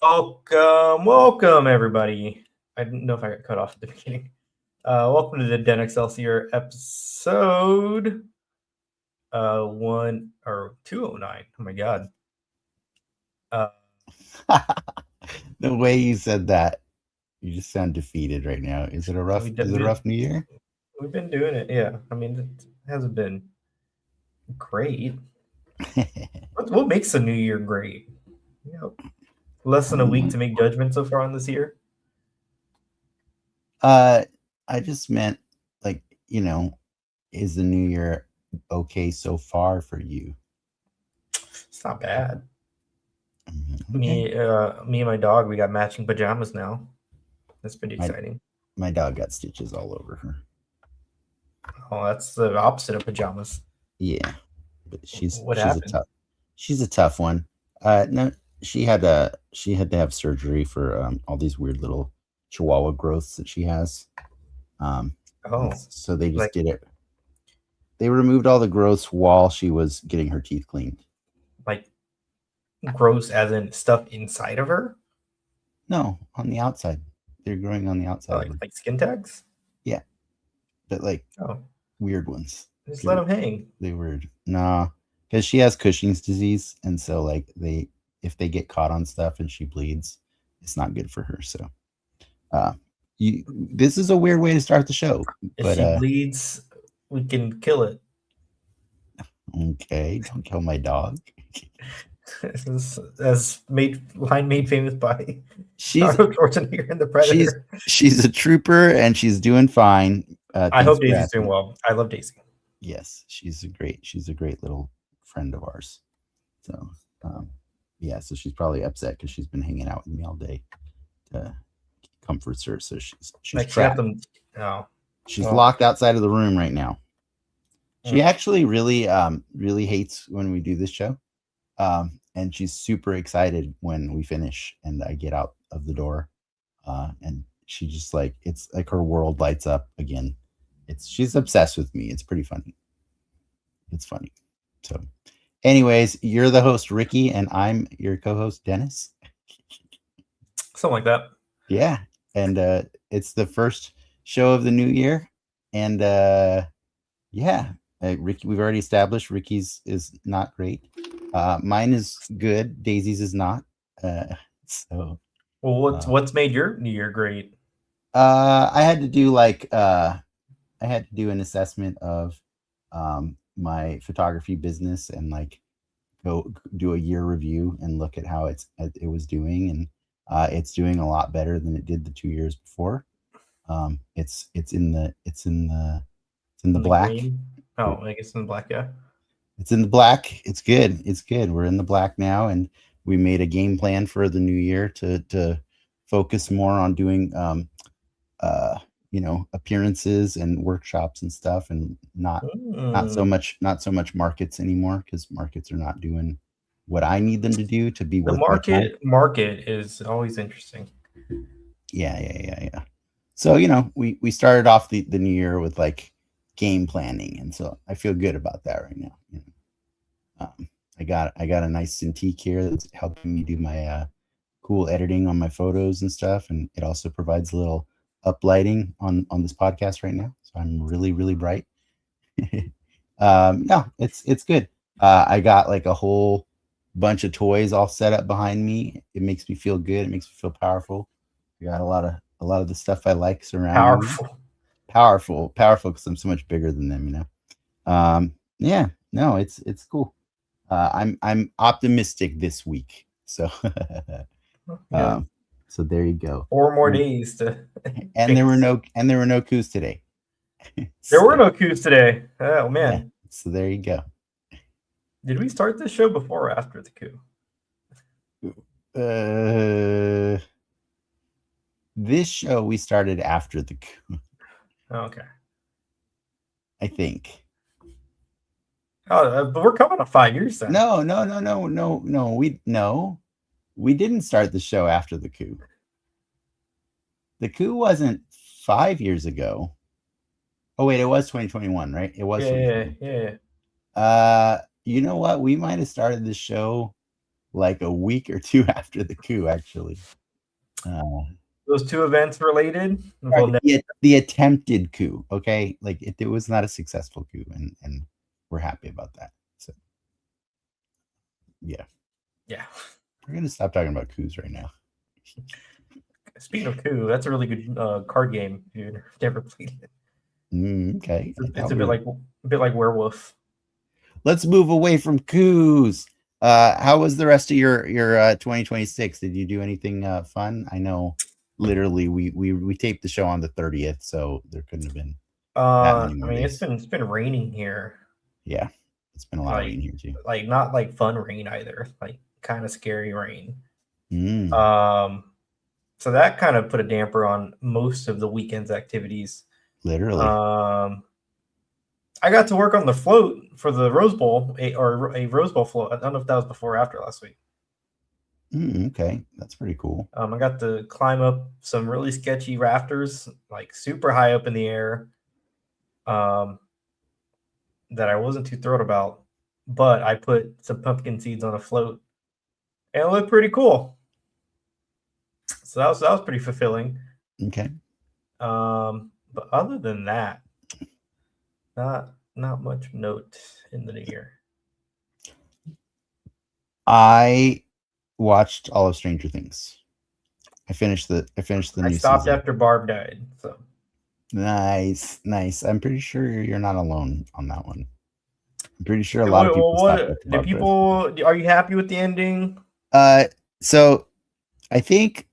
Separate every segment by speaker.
Speaker 1: Welcome everybody. I didn't know if I got cut off at the beginning. Welcome to the Den Excelsior episode 1 or 209. Oh my god. Uh,
Speaker 2: The way you said that, you just sound defeated right now. Is it a rough?
Speaker 1: we
Speaker 2: Is it a
Speaker 1: we
Speaker 2: rough New Year?
Speaker 1: we've been doing it. Yeah, I mean it hasn't been great. What makes a new year great? You know, less than a week
Speaker 2: Um,
Speaker 1: to make judgment so far on this year.
Speaker 2: uh, I just meant like is the New Year okay so far for you?
Speaker 1: It's not bad.
Speaker 2: Okay.
Speaker 1: Me and my dog, we got matching pajamas now. That's pretty
Speaker 2: My
Speaker 1: exciting.
Speaker 2: my dog got stitches all over her.
Speaker 1: Oh, that's the opposite of pajamas.
Speaker 2: Yeah, but she's
Speaker 1: What
Speaker 2: she's a
Speaker 1: happened?
Speaker 2: tough she's a tough one. No, she had to have surgery for all these weird little chihuahua growths that she has. And
Speaker 1: Oh,
Speaker 2: so they just
Speaker 1: like
Speaker 2: did it. They removed all the growths while she was getting her teeth cleaned.
Speaker 1: like gross as in stuff inside of her?
Speaker 2: No, on the outside. They're growing on the outside of
Speaker 1: Like
Speaker 2: her.
Speaker 1: like skin tags?
Speaker 2: Yeah, but like
Speaker 1: Oh,
Speaker 2: weird ones.
Speaker 1: just let
Speaker 2: They're
Speaker 1: them hang.
Speaker 2: they weird. Nah, because she has Cushing's disease, and so like they if they get caught on stuff and she bleeds, it's not good for her. So uh, you this is a weird way to start the show,
Speaker 1: If
Speaker 2: but
Speaker 1: she bleeds, we can kill it.
Speaker 2: okay, don't kill my dog.
Speaker 1: This is as made famous by
Speaker 2: She's
Speaker 1: Arnold Schwarzenegger and the
Speaker 2: she's
Speaker 1: Predator.
Speaker 2: she's a trooper and she's doing fine.
Speaker 1: I
Speaker 2: Thanks
Speaker 1: hope
Speaker 2: for
Speaker 1: Daisy's doing
Speaker 2: asking.
Speaker 1: well. I love Daisy.
Speaker 2: Yes, she's a great little friend of ours. So um, yeah, so she's probably upset because she's been hanging out with me all day to comforts her. So she's
Speaker 1: Like she got
Speaker 2: trapped.
Speaker 1: them. Oh,
Speaker 2: She's
Speaker 1: well.
Speaker 2: locked outside of the room right now. She
Speaker 1: mm,
Speaker 2: actually really hates when we do this show. And she's super excited when we finish and I get out of the door. And she just like it's like her world lights up again. It's She's obsessed with me. It's pretty funny. It's funny. So, anyways, you're the host, Ricky, and I'm your co-host, Dennis.
Speaker 1: Something like that.
Speaker 2: Yeah, and it's the first show of the new year, and yeah, Ricky. We've already established Ricky's is not great. Mine is good. Daisy's is not. So
Speaker 1: Well,
Speaker 2: uh,
Speaker 1: what's made your New Year great?
Speaker 2: I had to do I had to do an assessment of my photography business and like go do a year review and look at how it was doing, and it's doing a lot better than it did the 2 years before. It's in the
Speaker 1: The
Speaker 2: black.
Speaker 1: green? Oh, I guess in the black, yeah.
Speaker 2: It's in the black. It's good. It's good. We're in the black now, and we made a game plan for the new year to focus more on doing uh appearances and workshops and stuff, and
Speaker 1: Mm.
Speaker 2: not so much markets anymore, because markets are not doing what I need them to do to be
Speaker 1: The
Speaker 2: worth my time.
Speaker 1: market is always interesting.
Speaker 2: Yeah, yeah, yeah, yeah. So we started off the new year with like game planning, and so I feel good about that right now. I got a nice Cintiq here that's helping me do my cool editing on my photos and stuff, and it also provides a little uplighting on this podcast right now. So I'm really really bright. No, it's good. I got like a whole bunch of toys all set up behind me. It makes me feel good. It makes me feel powerful. I got a lot of the stuff I like surrounding me.
Speaker 1: Powerful.
Speaker 2: Powerful because I'm so much bigger than them. Yeah, no, it's cool. I'm optimistic this week. So
Speaker 1: Yeah.
Speaker 2: um, so there you go.
Speaker 1: 4 more days to
Speaker 2: And there were
Speaker 1: jinx.
Speaker 2: no coups today.
Speaker 1: There were
Speaker 2: So
Speaker 1: no coups today. Oh
Speaker 2: yeah,
Speaker 1: man.
Speaker 2: so there you go.
Speaker 1: Did we start this show before or after the coup?
Speaker 2: Uh, this show we started after the coup,
Speaker 1: Oh, okay.
Speaker 2: I think.
Speaker 1: Oh, but we're coming to 5 years then.
Speaker 2: No, no, no, no, no, no. We didn't start the show after the coup. The coup wasn't 5 years ago. Oh wait, it was 2021, right? It was
Speaker 1: Yeah, yeah,
Speaker 2: 2021.
Speaker 1: yeah.
Speaker 2: You know what? We might have started the show like a week or two after the coup, actually. Uh,
Speaker 1: Those two events related? Well,
Speaker 2: Right,
Speaker 1: no.
Speaker 2: the attempted coup, okay? Like, it was not a successful coup, and we're happy about that. So, yeah.
Speaker 1: Yeah.
Speaker 2: We're gonna stop talking about coups right now.
Speaker 1: Speaking of coup, that's a really good card game. If you've never played it,
Speaker 2: Okay, I
Speaker 1: it's
Speaker 2: thought
Speaker 1: a
Speaker 2: we were
Speaker 1: bit like Werewolf.
Speaker 2: let's move away from coups. How was the rest of your 2026? Did you do anything fun? I know literally we taped the show on the 30th, so there couldn't have been that many
Speaker 1: I
Speaker 2: more
Speaker 1: mean,
Speaker 2: days.
Speaker 1: it's been raining here,
Speaker 2: Yeah, it's been a lot of
Speaker 1: like
Speaker 2: rain here too.
Speaker 1: not like fun rain either, like kind of scary rain.
Speaker 2: Mm,
Speaker 1: Um, so that kind of put a damper on most of the weekend's activities.
Speaker 2: literally.
Speaker 1: Um, I got to work on the float for the Rose Bowl, or a Rose Bowl float. I don't know if that was before or after last week.
Speaker 2: Okay, that's pretty cool.
Speaker 1: I got to climb up some really sketchy rafters, like super high up in the air, um, that I wasn't too thrilled about. But I put some pumpkin seeds on a float, and it looked pretty cool. So that was pretty fulfilling.
Speaker 2: Okay.
Speaker 1: But other than that, not much note in the new year.
Speaker 2: I watched all of Stranger Things. I finished the
Speaker 1: I
Speaker 2: new
Speaker 1: stopped
Speaker 2: season.
Speaker 1: after Barb died. So
Speaker 2: Nice, nice. I'm pretty sure you're not alone on that one. I'm pretty sure a lot of
Speaker 1: what,
Speaker 2: people stopped
Speaker 1: what
Speaker 2: after
Speaker 1: do
Speaker 2: Barb died.
Speaker 1: people? Are you happy with the ending?
Speaker 2: Uh, so I think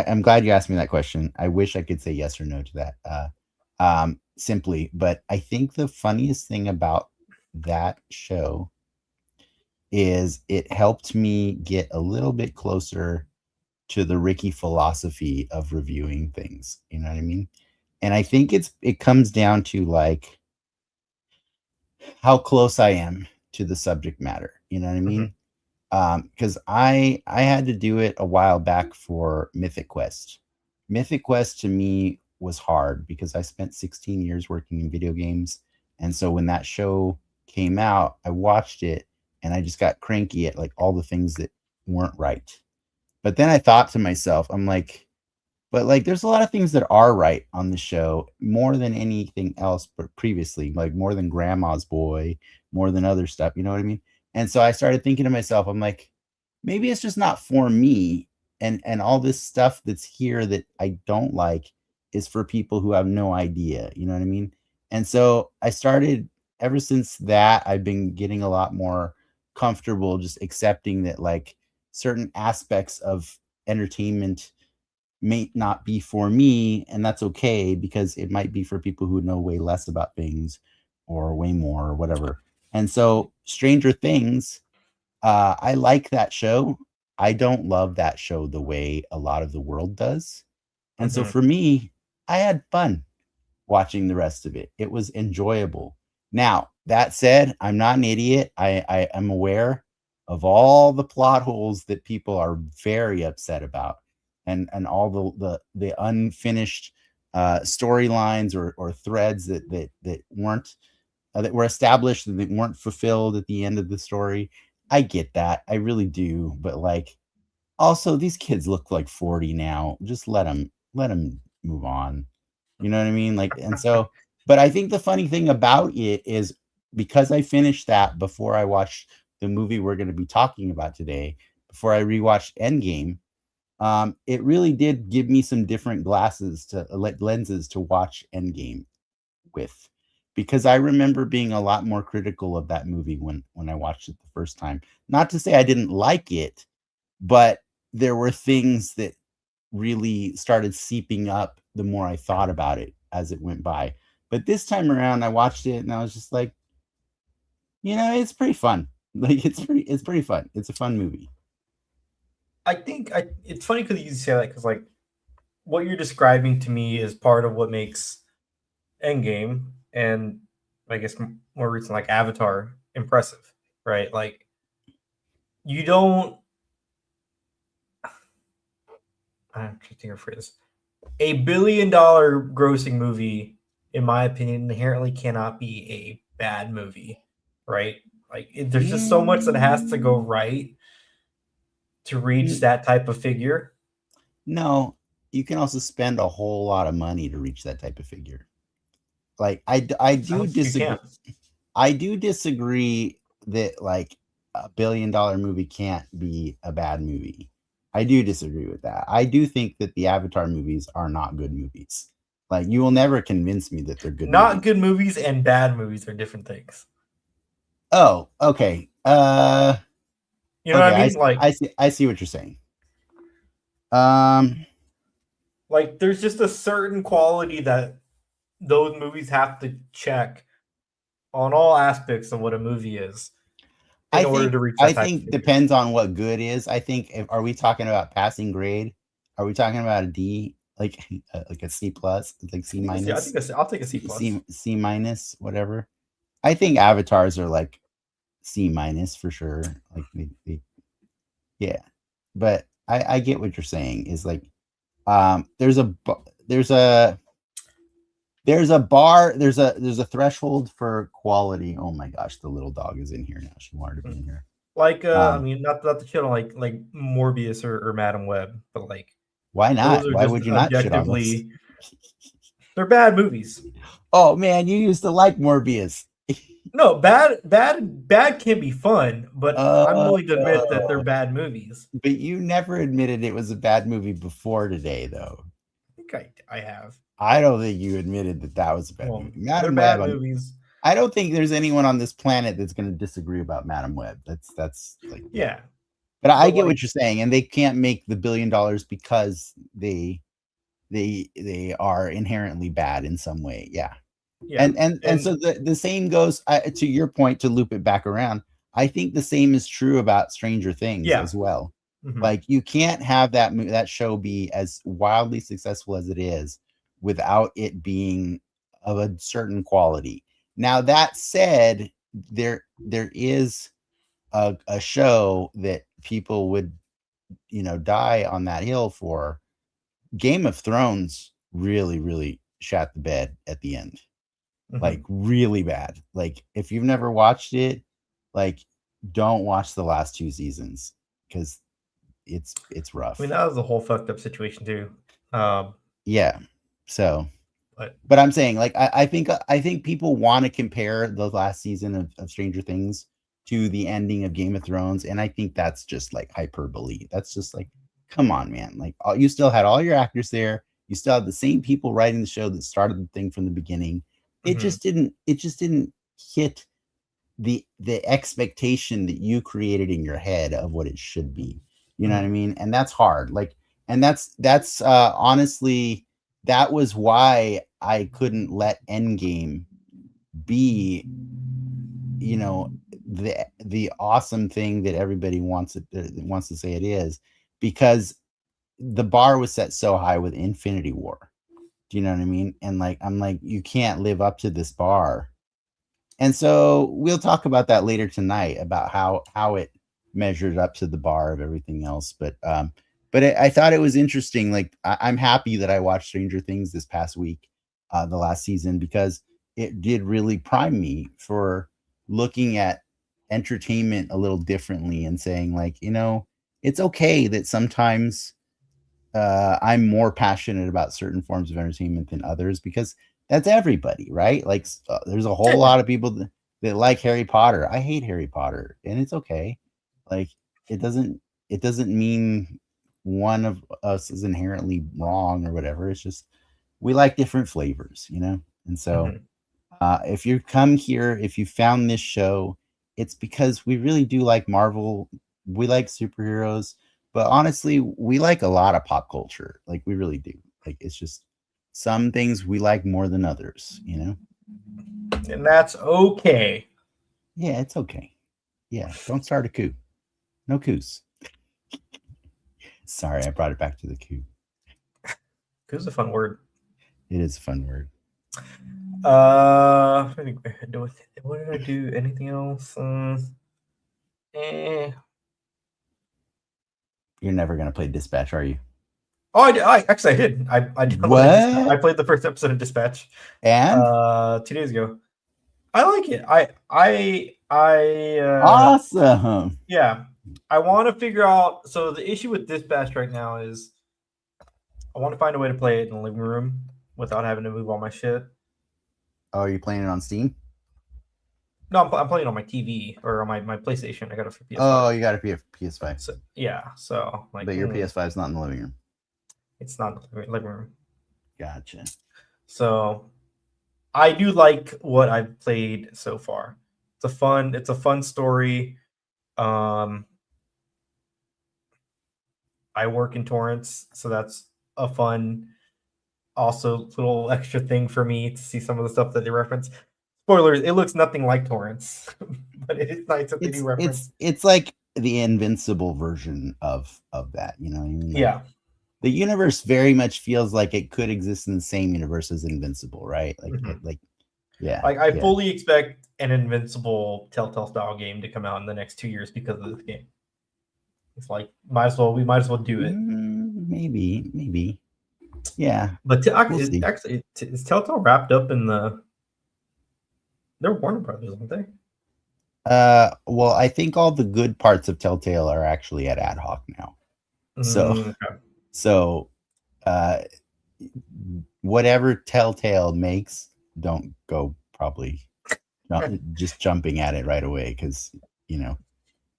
Speaker 2: I'm glad you asked me that question. I wish I could say yes or no to that. Simply, but I think the funniest thing about that show is it helped me get a little bit closer to the Ricky philosophy of reviewing things. You know what I mean? And I think it comes down to like how close I am to the subject matter. You know what I
Speaker 1: Mm-hmm.
Speaker 2: mean? Because I had to do it a while back for Mythic Quest. Mythic Quest to me was hard because I spent 16 years working in video games, and so when that show came out, I watched it and I just got cranky at like all the things that weren't right. But then I thought to myself, I'm like, but like, there's a lot of things that are right on the show more than anything else, but previously, like more than Grandma's Boy, more than other stuff. You know what I mean? And so I started thinking to myself, I'm like, maybe it's just not for me, and all this stuff that's here that I don't like is for people who have no idea. You know what I mean? And so I started. Ever since that, I've been getting a lot more comfortable just accepting that like certain aspects of entertainment may not be for me, and that's okay because it might be for people who know way less about things or way more or whatever. And so Stranger Things, I like that show. I don't love that show the way a lot of the world does. And so
Speaker 1: Mm-hmm.
Speaker 2: for me, I had fun watching the rest of it. It was enjoyable. Now, that said, I'm not an idiot. I am aware of all the plot holes that people are very upset about, and all the unfinished storylines or threads that weren't that were established and that weren't fulfilled at the end of the story. I get that. I really do. But like, also, these kids look like 40 now. Just let them move on. You know what I mean? Like, and so, but I think the funny thing about it is because I finished that before I watched the movie we're going to be talking about today, before I rewatched Endgame, it really did give me some different glasses to like lenses to watch Endgame with, because I remember being a lot more critical of that movie when I watched it the first time. Not to say I didn't like it, but there were things that really started seeping up the more I thought about it as it went by. But this time around, I watched it and I was just like, it's pretty fun. Like it's pretty fun. It's a fun movie.
Speaker 1: I think it's funny because you say that because like what you're describing to me is part of what makes Endgame and I guess more recent like Avatar impressive, right? Like you don't. I'm trying to think of a phrase. $1 billion grossing movie, in my opinion, inherently cannot be a bad movie, right? Like there's just so much that has to go
Speaker 2: Mm,
Speaker 1: right. to reach that type of figure.
Speaker 2: No, you can also spend a whole lot of money to reach that type of figure. Like I do disagree. I do disagree that like $1 billion movie can't be a bad movie. I do disagree with that. I do think that the Avatar movies are not good movies. Like you will never convince me that they're good
Speaker 1: Not
Speaker 2: movies.
Speaker 1: good movies and bad movies are different things.
Speaker 2: Oh, okay.
Speaker 1: You know
Speaker 2: Okay,
Speaker 1: what I mean? Like
Speaker 2: I see what you're saying.
Speaker 1: like there's just a certain quality that those movies have to check on all aspects of what a movie is in order to reach that type of figure.
Speaker 2: Depends on what good is. I think are we talking about passing grade? Are we talking about a D, like a C plus, like C minus?
Speaker 1: I'll take a C plus.
Speaker 2: C minus, whatever. I think avatars are like C minus for sure. Like yeah, but I get what you're saying. Is like there's a bar, there's a threshold for quality. Oh my gosh, the little dog is in here now. She wanted to be in here.
Speaker 1: Like I mean, not the shit on like Morbius or Madam Web, but like
Speaker 2: why not? Why would you not shit on those?
Speaker 1: They're bad movies.
Speaker 2: Oh man, you used to like Morbius.
Speaker 1: No, bad can be fun, but I'm willing to admit that they're bad movies.
Speaker 2: But you never admitted it was a bad movie before today, though.
Speaker 1: I think I have.
Speaker 2: I don't think you admitted that was a bad movie.
Speaker 1: Madam Web, bad movies.
Speaker 2: I don't think there's anyone on this planet that's going to disagree about Madam Web. That's like
Speaker 1: yeah.
Speaker 2: But I get what you're saying, and they can't make the $1 billion because they are inherently bad in some way. Yeah. Yeah. And so the same goes to your point, to loop it back around. I think the same is true about Stranger Things as well. Mm-hmm. Like you can't have that show be as wildly successful as it is without it being of a certain quality. Now that said, there is a show that people would die on that hill for. Game of Thrones really shat the bed at the end. Mm-hmm. Like really bad. Like if you've never watched it, like don't watch the last 2 seasons because it's rough.
Speaker 1: I mean, that was a whole fucked up situation too.
Speaker 2: Yeah. So but I'm saying like I think people want to compare the last season of Stranger Things to the ending of Game of Thrones, and I think that's just like hyperbole. That's just like, come on, man. Like you still had all your actors there. You still had the same people writing the show that started the thing from the beginning. It just didn't hit the expectation that you created in your head of what it should be. You know what I mean? And that's hard. Like, and that's honestly, that was why I couldn't let Endgame be, the awesome thing that everybody wants to say it is, because the bar was set so high with Infinity War. Do you know what I mean? And like, I'm like, you can't live up to this bar. And so we'll talk about that later tonight, about how it measured up to the bar of everything else. But I thought it was interesting. Like I'm happy that I watched Stranger Things this past week, the last season, because it did really prime me for looking at entertainment a little differently and saying like, it's okay that sometimes I'm more passionate about certain forms of entertainment than others, because that's everybody, right? Like there's a whole lot of people that like Harry Potter. I hate Harry Potter, and it's okay. Like it doesn't mean one of us is inherently wrong or whatever. It's just we like different flavors, And so if you come here, if you found this show, it's because we really do like Marvel. We like superheroes. But honestly, we like a lot of pop culture. Like we really do. Like it's just some things we like more than others,
Speaker 1: And that's okay.
Speaker 2: Yeah, it's okay. Yeah, don't start a coup. No coups. Sorry, I brought it back to the coup.
Speaker 1: Coup's a fun word.
Speaker 2: It is a fun word.
Speaker 1: What did I do? Anything else?
Speaker 2: You're never gonna play Dispatch, are you?
Speaker 1: Oh, I actually I did. I did.
Speaker 2: What?
Speaker 1: I played the first episode of Dispatch.
Speaker 2: And
Speaker 1: 2 days ago. I like it. I
Speaker 2: awesome.
Speaker 1: Yeah, I want to figure out. So the issue with Dispatch right now is I want to find a way to play it in the living room without having to move all my shit.
Speaker 2: Oh, are you playing it on Steam?
Speaker 1: No, I'm playing on my TV or on my PlayStation. I got it for PS5.
Speaker 2: Oh, you got a PS5,
Speaker 1: So yeah, so like
Speaker 2: but your PS5 is not in the living room.
Speaker 1: it's not in the living room.
Speaker 2: Gotcha.
Speaker 1: So I do like what I've played so far. It's a fun story. Um, I work in Torrance, so that's a fun, also little extra thing for me to see some of the stuff that they reference. Spoilers: it looks nothing like Torrance, but it is nice that they do reference.
Speaker 2: It's like the Invincible version of that. You know what I mean? Like,
Speaker 1: Yeah.
Speaker 2: the universe very much feels like it could exist in the same universe as Invincible, right? Like, yeah.
Speaker 1: Like I fully expect an Invincible Telltale style game to come out in the next 2 years because of this game. It's like we might as well do it.
Speaker 2: Maybe. Yeah.
Speaker 1: But
Speaker 2: We'll see.
Speaker 1: actually, is Telltale wrapped up in the? They're Warner Brothers, aren't they?
Speaker 2: Well, I think all the good parts of Telltale are actually at Ad Hoc now. So,
Speaker 1: Okay.
Speaker 2: whatever Telltale makes, don't go probably just jumping at it right away, because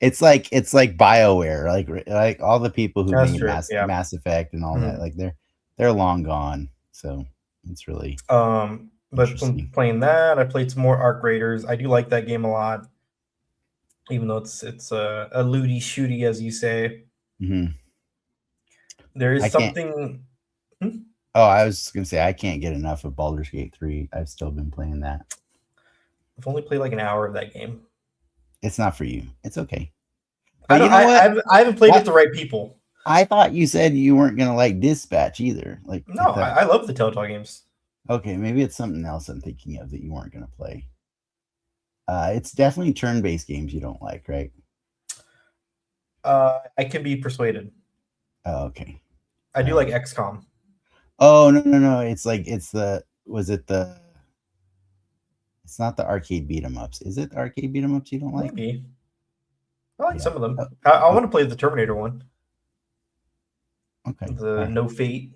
Speaker 2: it's like BioWare, like all the people who
Speaker 1: That's
Speaker 2: made
Speaker 1: true. Yeah.
Speaker 2: Mass Effect and all that, like they're long gone. So it's really
Speaker 1: But from playing that, I played some more Arc Raiders. I do like that game a lot, even though it's a looty shooty, as you say.
Speaker 2: Mm-hmm.
Speaker 1: There is something.
Speaker 2: Oh, I was just gonna say I can't get enough of Baldur's Gate 3. I've still been playing that.
Speaker 1: I've only played like an hour of that game.
Speaker 2: It's not for you. It's okay.
Speaker 1: But you know what? I haven't played with the right people.
Speaker 2: I thought you said you weren't gonna like Dispatch either. Like,
Speaker 1: no, I love the Telltale games.
Speaker 2: Okay, maybe it's something else I'm thinking of that you weren't gonna play. It's definitely turn-based games you don't like, right?
Speaker 1: I can be persuaded.
Speaker 2: Oh, okay.
Speaker 1: I do like XCOM.
Speaker 2: Oh no! It's not the arcade beat 'em ups. Is it the arcade beat 'em ups you don't like?
Speaker 1: Maybe. I like some of them. I want to play the Terminator one.
Speaker 2: Okay.
Speaker 1: The No Fate.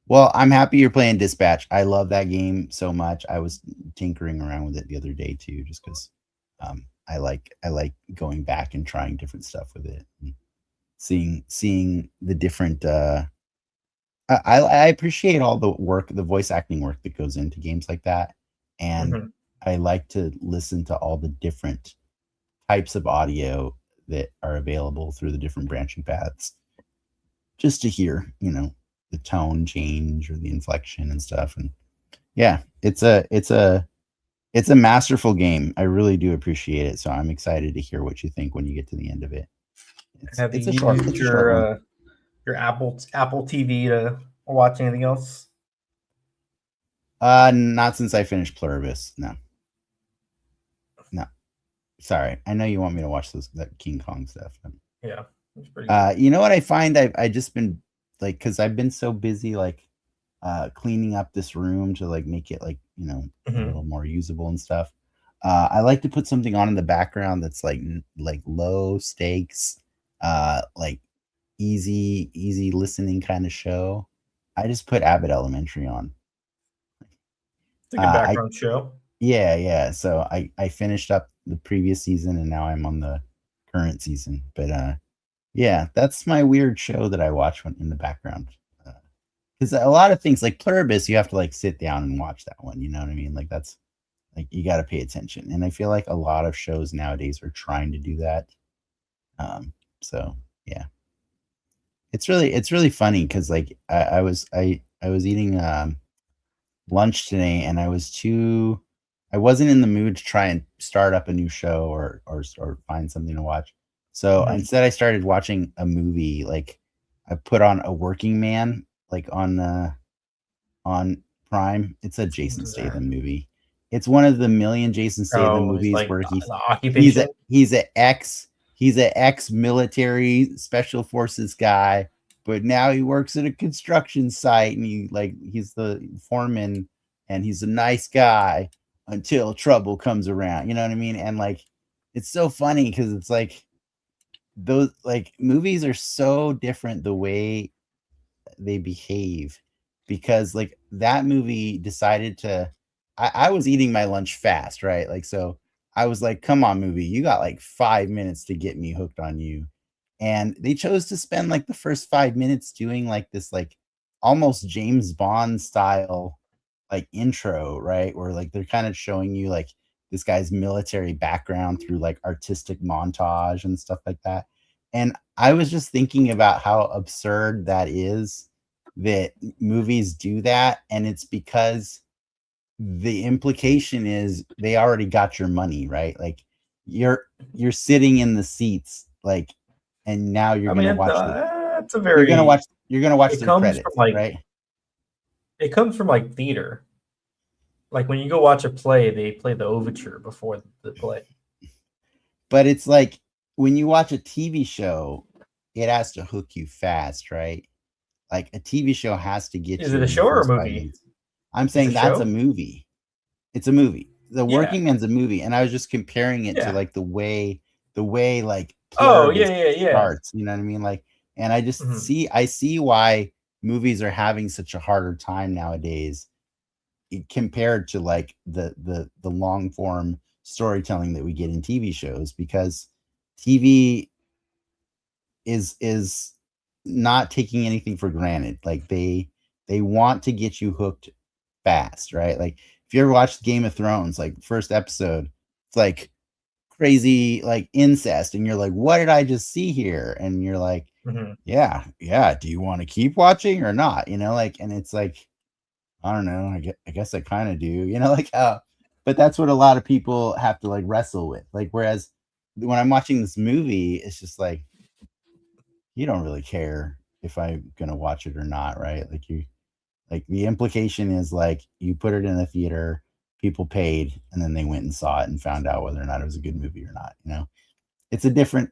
Speaker 2: Well, I'm happy you're playing Dispatch. I love that game so much. I was tinkering around with it the other day too, just because I like going back and trying different stuff with it, and seeing the different. I appreciate all the work, the voice acting work that goes into games like that, and I like to listen to all the different types of audio that are available through the different branching paths, just to hear, the tone change or the inflection and stuff. And yeah, it's a masterful game. I really do appreciate it. So I'm excited to hear what you think when you get to the end of it.
Speaker 1: Have you used your Apple TV to watch anything else?
Speaker 2: Not since I finished Pluribus. No. Sorry, I know you want me to watch that King Kong stuff.
Speaker 1: Yeah, it's pretty
Speaker 2: good. You know what I find? I just been like, because I've been so busy cleaning up this room to make it a little more usable and stuff. I like to put something on in the background that's like low stakes, easy listening kind of show. I just put Abbott Elementary on.
Speaker 1: It's a good background show.
Speaker 2: Yeah. So I finished up the previous season and now I'm on the current season. But yeah, that's my weird show that I watch in the background. Because a lot of things like Pluribus, you have to sit down and watch that one. You know what I mean? That's you got to pay attention. And I feel like a lot of shows nowadays are trying to do that. So yeah, it's really funny because I was eating lunch today and I wasn't in the mood to try and start up a new show or find something to watch. So instead I started watching a movie. I put on A Working Man, on Prime. It's a Jason Statham movie. It's one of the million Jason Statham movies where he's an ex-military special forces guy, but now he works at a construction site and he's the foreman and he's a nice guy until trouble comes around. You know what I mean? And it's so funny because it's those like movies are so different the way they behave, because like that movie decided to I was eating my lunch fast, right? Like so I was like, come on, movie, you got like 5 minutes to get me hooked on you. And they chose to spend like the first 5 minutes doing like this like almost James Bond style like intro, right? Where like they're kind of showing you like this guy's military background through like artistic montage and stuff like that. And I was just thinking about how absurd that is, that movies do that. And it's because the implication is they already got your money, right? Like you're sitting in the seats, like, and now you're
Speaker 1: I
Speaker 2: gonna
Speaker 1: mean,
Speaker 2: watch the
Speaker 1: that's a very.
Speaker 2: you're gonna watch
Speaker 1: It
Speaker 2: their
Speaker 1: comes from
Speaker 2: credits,
Speaker 1: like
Speaker 2: right?
Speaker 1: it comes from like theater. Like when you go watch a play, they play the overture before the play.
Speaker 2: But it's like when you watch a TV show, it has to hook you fast, right? Like a TV show has to get
Speaker 1: Is it
Speaker 2: you
Speaker 1: a
Speaker 2: in the
Speaker 1: show or a
Speaker 2: first 5 minutes.
Speaker 1: movie?
Speaker 2: I'm
Speaker 1: It's a
Speaker 2: saying that's a
Speaker 1: show.
Speaker 2: movie. It's a movie. The
Speaker 1: Yeah.
Speaker 2: Working Man's a movie, and I was just comparing it to
Speaker 1: Yeah.
Speaker 2: like the way like
Speaker 1: Oh yeah,
Speaker 2: Pluribus
Speaker 1: yeah, yeah.
Speaker 2: starts. You know what I mean? Like, and
Speaker 1: Mhm.
Speaker 2: I see why movies are having such a harder time nowadays compared to like the long form storytelling that we get in TV shows, because TV is not taking anything for granted. Like they want to get you hooked fast, right? Like if you ever watched Game of Thrones, like first episode, it's like crazy like incest, and you're like, what did I just see here? And you're like,
Speaker 1: Mhm.
Speaker 2: yeah, yeah. Do you want to keep watching or not? You know, like, and it's like, I don't know. I guess I kind of do. You know, like, but that's what a lot of people have to like wrestle with. Like, whereas when I'm watching this movie, it's just like you don't really care if I'm gonna watch it or not, right? Like you like the implication is like you put it in the theater, people paid, and then they went and saw it and found out whether or not it was a good movie or not. You know, it's a different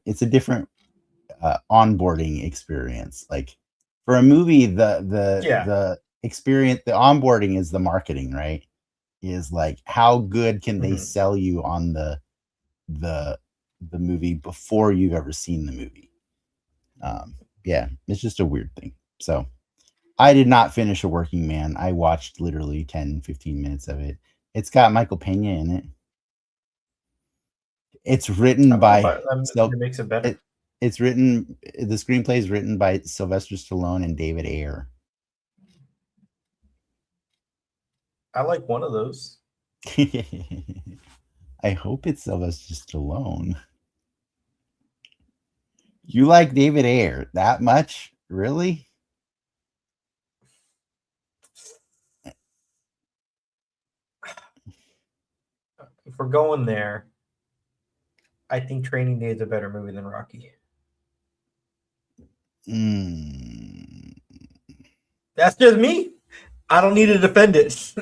Speaker 2: onboarding experience. Like for a movie,
Speaker 1: Yeah.
Speaker 2: the experience, the onboarding is the marketing, right? Is like how good can they
Speaker 1: Mhm.
Speaker 2: sell you on the the movie before you've ever seen the movie. Um, yeah, it's just a weird thing. So I did not finish A Working Man. I watched literally 10, 15 minutes of it. It's got Michael Pena in it. It's
Speaker 1: I
Speaker 2: written
Speaker 1: don't know if
Speaker 2: by
Speaker 1: it
Speaker 2: so
Speaker 1: makes it better.
Speaker 2: it's written the screenplay is written by Sylvester Stallone and David Ayer.
Speaker 1: I like one of those.
Speaker 2: I hope it's Sylvester Stallone. You like David Ayer that much? Really?
Speaker 1: If we're going there, I think Training Day is a better movie than Rocky.
Speaker 2: Mm.
Speaker 1: That's just me. I don't need to defend it,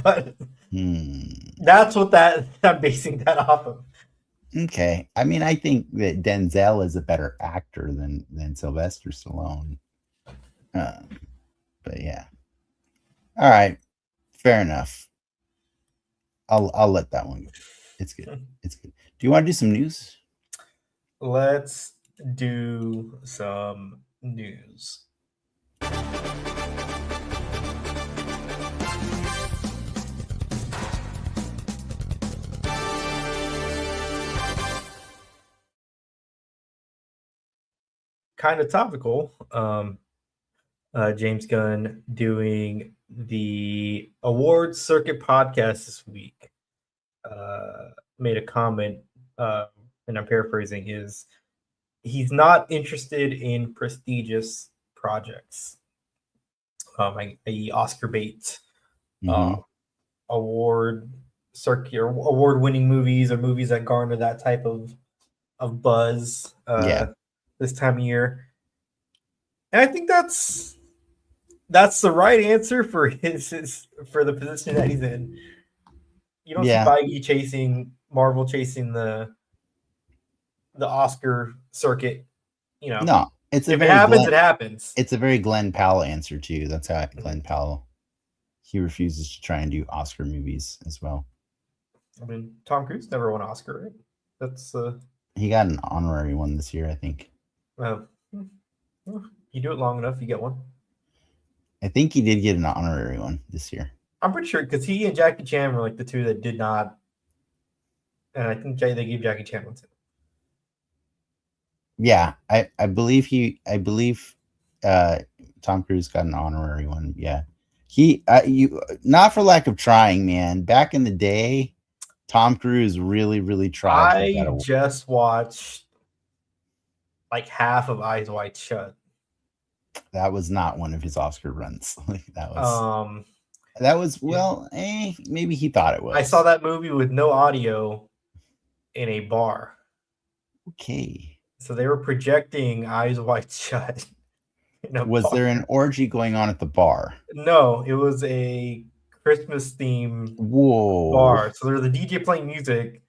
Speaker 1: but
Speaker 2: Hmm.
Speaker 1: that's what that I'm basing that off of.
Speaker 2: Okay. I mean, I think that Denzel is a better actor than Sylvester Stallone. Um, but yeah. All right. Fair enough. I'll let that one go. It's good. It's good. Do you want to do some news?
Speaker 1: Let's do some news. Kind of topical. James Gunn doing the awards circuit podcast this week. Made a comment, uh, and I'm paraphrasing, is he's not interested in prestigious projects, i.e., Oscar bait, uh,
Speaker 2: Mm-hmm.
Speaker 1: award circuit or award winning movies or movies that garner that type of buzz
Speaker 2: Yeah.
Speaker 1: this time of year. And I think that's the right answer for his for the position that he's in. You don't see
Speaker 2: Yeah.
Speaker 1: Feige chasing Marvel chasing the Oscar circuit. You know,
Speaker 2: No,
Speaker 1: if it happens, it happens.
Speaker 2: It's a very Glenn Powell answer too. That's how Glenn Powell, he refuses to try and do Oscar movies as well.
Speaker 1: I mean, Tom Cruise never won an Oscar, right? That's
Speaker 2: He got an honorary one this year, I think.
Speaker 1: Well, you do it long enough, you get one.
Speaker 2: I think he did get an honorary one this year.
Speaker 1: I'm pretty sure because he and Jackie Chan were like the two that did not, and I think they gave Jackie Chan one too.
Speaker 2: Yeah, I believe Tom Cruise got an honorary one. Yeah, you not for lack of trying, man. Back in the day, Tom Cruise really tried for that
Speaker 1: I
Speaker 2: award.
Speaker 1: just watched like half of Eyes Wide Shut.
Speaker 2: That was not one of his Oscar runs. Like that
Speaker 1: Um,
Speaker 2: was well, maybe he thought it was.
Speaker 1: I saw that movie with no audio in a bar.
Speaker 2: Okay.
Speaker 1: So they were projecting Eyes Wide Shut.
Speaker 2: Was there an orgy going on at the bar?
Speaker 1: No, it was a Christmas theme bar. So there's a DJ playing music,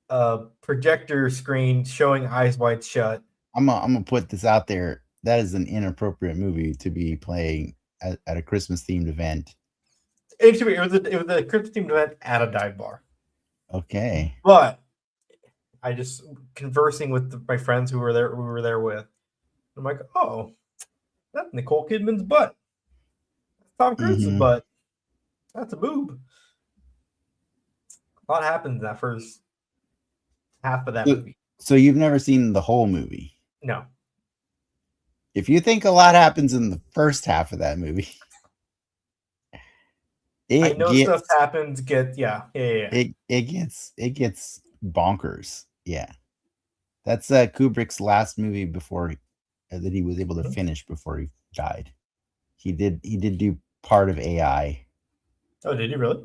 Speaker 1: a projector screen showing Eyes Wide Shut.
Speaker 2: I'm gonna put this out there. That is an inappropriate movie to be playing at a Christmas themed event.
Speaker 1: It was a Christmas themed event at a dive bar.
Speaker 2: Okay.
Speaker 1: But I just conversing with my friends who were there with. I'm like, oh, that's Nicole Kidman's butt. That's Tom Cruise's butt. That's a boob. A lot happens in that first half of that movie.
Speaker 2: So you've never seen the whole movie?
Speaker 1: No.
Speaker 2: If you think a lot happens in the first half of that movie,
Speaker 1: I know stuff happens. Yeah.
Speaker 2: It gets bonkers. Yeah, that's Kubrick's last movie before that he was able to finish before he died. He did do part of AI.
Speaker 1: Oh, did he really?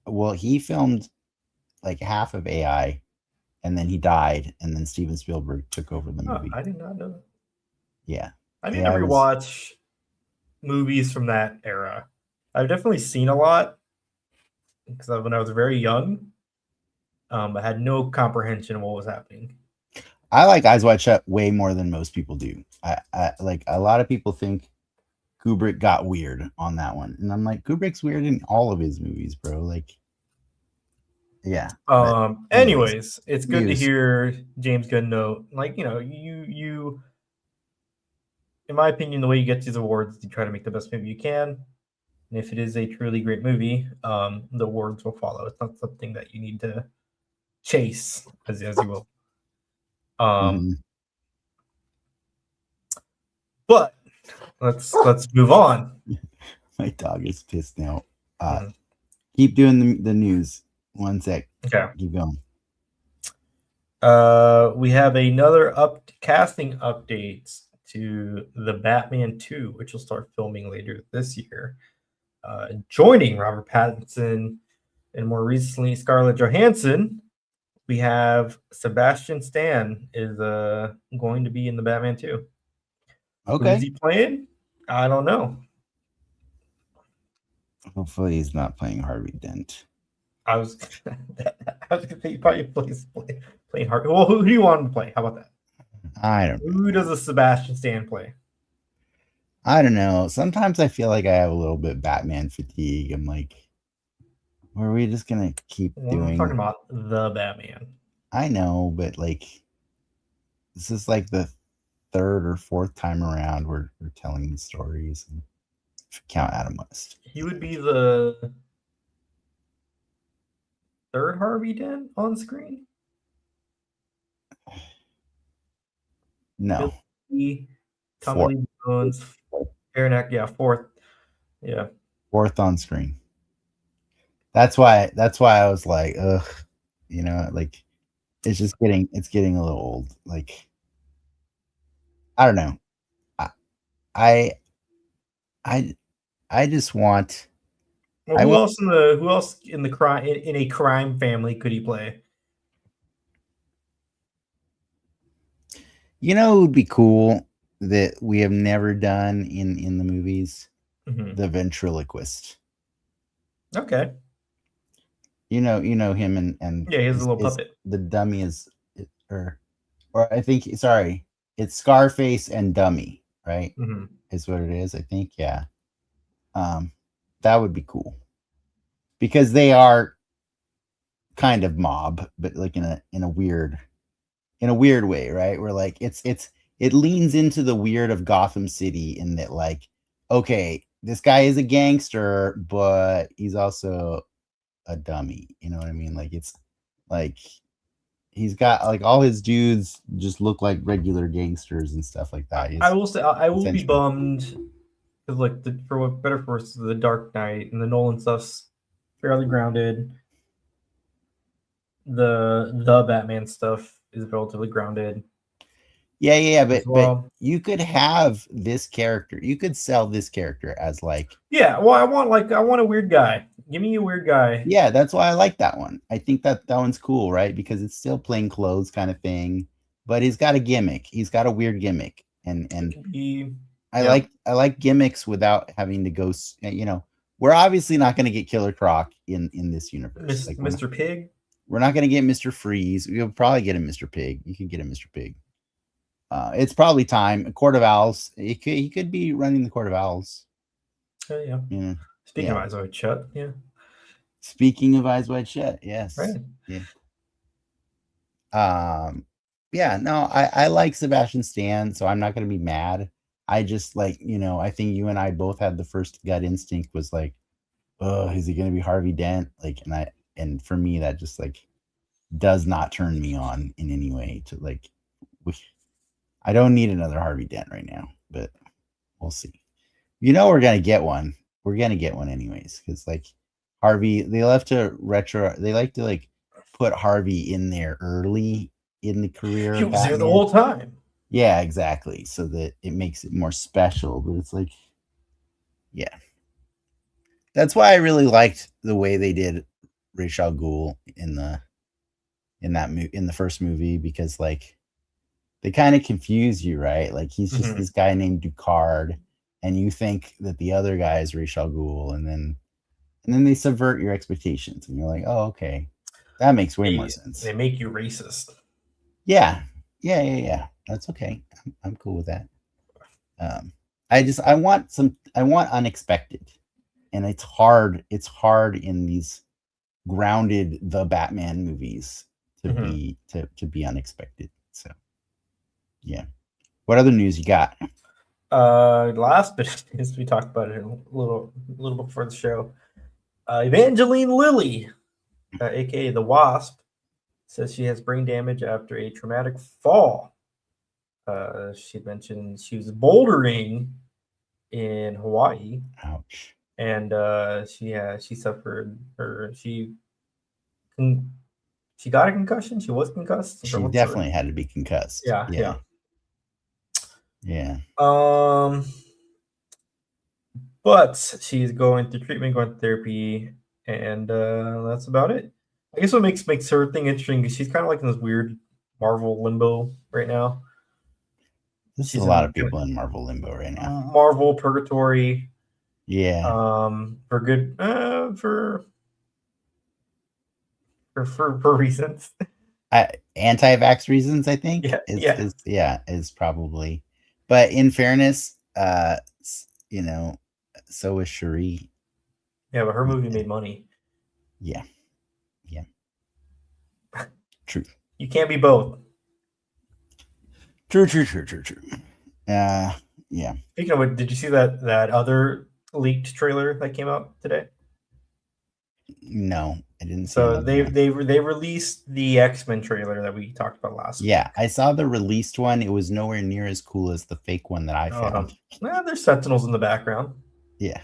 Speaker 2: Well, he filmed like half of AI, and then he died, and then Steven Spielberg took over the movie.
Speaker 1: I did not know that.
Speaker 2: Yeah,
Speaker 1: I need to rewatch movies from that era. I've definitely seen a lot because when I was very young, I had no comprehension of what was happening.
Speaker 2: I like Eyes Wide Shut way more than most people do. I like a lot of people think Kubrick got weird on that one, and I'm like, Kubrick's weird in all of his movies, bro. Like, yeah.
Speaker 1: Anyways, it's good to hear James Gunn note. Like, you in my opinion, the way you get these awards is you try to make the best movie you can. And if it is a truly great movie, the awards will follow. It's not something that you need to chase, as you will. But let's move on.
Speaker 2: My dog is pissed now. Keep doing the news. One sec.
Speaker 1: Okay.
Speaker 2: Keep going.
Speaker 1: We have another casting updates to the Batman 2, which will start filming later this year. Joining Robert Pattinson and more recently Scarlett Johansson, we have Sebastian Stan is going to be in the Batman 2.
Speaker 2: Okay.
Speaker 1: Who's he playing? I don't know.
Speaker 2: Hopefully he's not playing Harvey Dent.
Speaker 1: I was gonna say he probably playing Harvey. Well, who do you want him to play? How about that?
Speaker 2: I don't know.
Speaker 1: Who does a Sebastian Stan play?
Speaker 2: I don't know. Sometimes I feel like I have a little bit Batman fatigue. I'm like, are we just gonna keep doing?
Speaker 1: I'm talking about the Batman.
Speaker 2: I know, but like, this is like the third or fourth time around we're telling these stories. And if you count Adam West,
Speaker 1: he would be the third Harvey Dent on screen.
Speaker 2: No.
Speaker 1: Tommy Lee Jones, Aaron Eck, fourth. Yeah.
Speaker 2: Fourth on screen. That's why I was like, ugh, like it's getting a little old. Like, I don't know. I just want.
Speaker 1: Well, who else in a crime family could he play?
Speaker 2: It would be cool that we have never done in the movies. The ventriloquist.
Speaker 1: Okay.
Speaker 2: You know him and
Speaker 1: yeah, he has a little puppet.
Speaker 2: The dummy is, or I think, sorry, it's Scarface and Dummy, right? Is what it is, I think. Yeah. That would be cool because they are kind of mob, but like in a weird in a weird way, right? Where like it leans into the weird of Gotham City in that, like, okay, this guy is a gangster, but he's also a dummy. You know what I mean? Like, it's like he's got like all his dudes just look like regular gangsters and stuff like that.
Speaker 1: I will say I will be
Speaker 2: Essentially.
Speaker 1: bummed because like for what better for worse, the Dark Knight and the Nolan stuff's fairly grounded. The Batman stuff is relatively grounded.
Speaker 2: Yeah,
Speaker 1: as
Speaker 2: but
Speaker 1: well.
Speaker 2: you could have this character. You could sell this character as like,
Speaker 1: Yeah, well, I want a weird guy. Give me a weird guy.
Speaker 2: yeah, that's why I like that one. I think that one's cool, right? Because it's still plain clothes kind of thing, but he's got a gimmick. He's got a weird gimmick, and
Speaker 1: It could be,
Speaker 2: I
Speaker 1: yeah.
Speaker 2: like gimmicks without having to go. You know, we're obviously not going to get Killer Croc in this universe. Like
Speaker 1: Mr. Pig.
Speaker 2: we're not going to get Mr. Freeze. We'll probably get a Mr. Pig. You can get a Mr. Pig. It's probably time. A Court of Owls. He could be running the Court of Owls.
Speaker 1: Yeah.
Speaker 2: Yeah.
Speaker 1: Speaking of Eyes Wide Shut, yeah.
Speaker 2: Speaking of Eyes Wide Shut, yes.
Speaker 1: Right.
Speaker 2: Yeah. Yeah, no, I like Sebastian Stan, so I'm not gonna be mad. I just like, you know, I think you and I both had the first gut instinct was like, oh, is he gonna be Harvey Dent? Like, and for me, that just like does not turn me on in any way to like, I don't need another Harvey Dent right now, but we'll see. You know, we're gonna get one. We're gonna get one anyways, because like Harvey, they like to like put Harvey in there early in the career.
Speaker 1: He was there the whole time.
Speaker 2: Yeah, exactly. So that it makes it more special. But it's like, yeah, that's why I really liked the way they did Ra's al Ghul in the first movie, because like they kind of confuse you, right? Like he's just this guy named Ducard, and you think that the other guy is Ra's al Ghul, and then they subvert your expectations, and you're like, oh, okay, that makes way more sense.
Speaker 1: They make you racist.
Speaker 2: Yeah. That's okay. I'm cool with that. I want unexpected, and it's hard. It's hard in these grounded the Batman movies to be unexpected. So, yeah. What other news you got?
Speaker 1: Last bit of news, we talked about it a little before the show. Evangeline Lilly, aka the Wasp, says she has brain damage after a traumatic fall. She mentioned she was bouldering in Hawaii.
Speaker 2: Ouch.
Speaker 1: And she suffered she got a concussion. She was concussed.
Speaker 2: She definitely had to be concussed.
Speaker 1: Yeah. But she's going through treatment, going through therapy, and that's about it. I guess what makes her thing interesting is she's kind of like in this weird Marvel limbo right now.
Speaker 2: There's a lot of people in Marvel limbo right now.
Speaker 1: Marvel purgatory.
Speaker 2: Yeah.
Speaker 1: For good for reasons.
Speaker 2: Anti-vax reasons, I think. Is probably. But in fairness, you know, so is Cherie.
Speaker 1: Yeah, but her movie made money.
Speaker 2: Yeah. True.
Speaker 1: You can't be both.
Speaker 2: True. Yeah.
Speaker 1: Speaking of which, did you see that other leaked trailer that came out today?
Speaker 2: No, I didn't.
Speaker 1: So they released the X-Men trailer that we talked about last week.
Speaker 2: Yeah, I saw the released one. It was nowhere near as cool as the fake one that I found.
Speaker 1: There's Sentinels in the background.
Speaker 2: Yeah.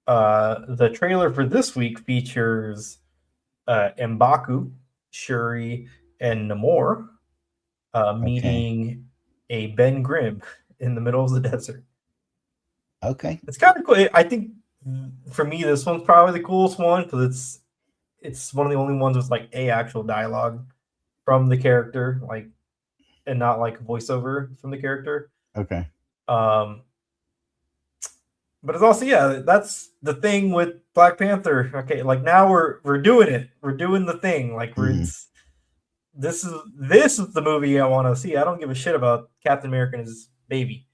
Speaker 1: The trailer for this week features M'Baku, Shuri, and Namor meeting a Ben Grimm in the middle of the desert.
Speaker 2: Okay.
Speaker 1: It's kind of cool. I think for me, this one's probably the coolest one because it's one of the only ones with like actual dialogue from the character, like, and not like voiceover from the character.
Speaker 2: Okay.
Speaker 1: But it's also, that's the thing with Black Panther. Okay, like now we're doing it. We're doing the thing. Like this is the movie I want to see. I don't give a shit about Captain America and his baby,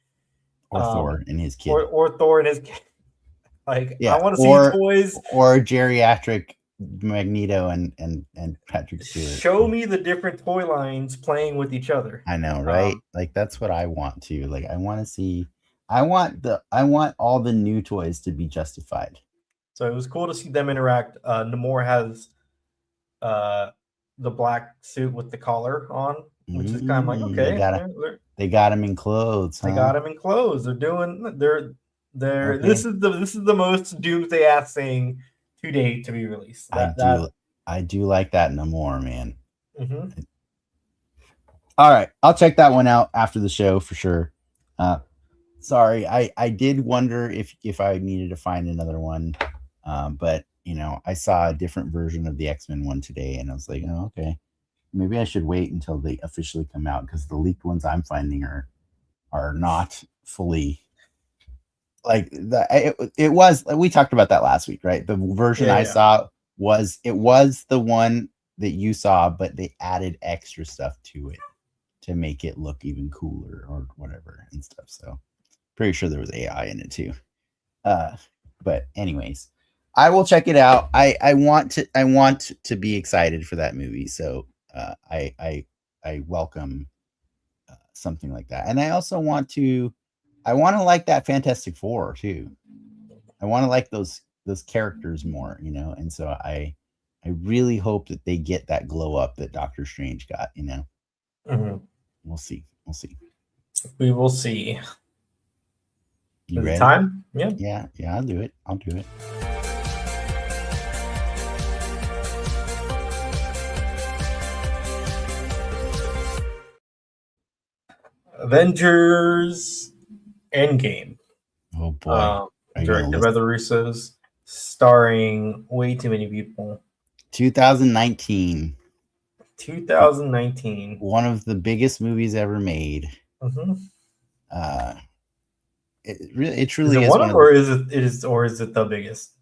Speaker 2: or Thor and his kid,
Speaker 1: or Thor and his kid. Like, I want to see toys
Speaker 2: or geriatric Magneto and Patrick Stewart.
Speaker 1: Show me the different toy lines playing with each other.
Speaker 2: I know, right? Like that's what I want to. Like I want to see. I want all the new toys to be justified.
Speaker 1: So it was cool to see them interact. Namor has the black suit with the collar on, which is kind of like okay.
Speaker 2: They got him in clothes.
Speaker 1: They got him in clothes. They're okay. This is the most Doomsday ass thing to date to be released.
Speaker 2: I do like that Namor, man. Mm-hmm. All right, I'll check that one out after the show for sure. Sorry, I did wonder if I needed to find another one, but you know, I saw a different version of the X-Men one today, and I was like, oh, okay, maybe I should wait until they officially come out because the leaked ones I'm finding are not fully like it was. We talked about that last week, right? The version I saw was the one that you saw, but they added extra stuff to it to make it look even cooler or whatever and stuff. So pretty sure there was AI in it too. But anyways, I will check it out. I want to be excited for that movie. So I welcome something like that. And I also want to like that Fantastic Four too. I want to like those characters more, you know. And so I really hope that they get that glow up that Doctor Strange got, you know. Mm-hmm. We'll see.
Speaker 1: We will see.
Speaker 2: You ready?
Speaker 1: Time?
Speaker 2: Yeah. I'll do it.
Speaker 1: Avengers Endgame.
Speaker 2: Oh boy.
Speaker 1: Directed by the Russos, starring way too many people.
Speaker 2: 2019.
Speaker 1: 2019.
Speaker 2: One of the biggest movies ever made. Mm-hmm. It truly is
Speaker 1: one, or is it the biggest?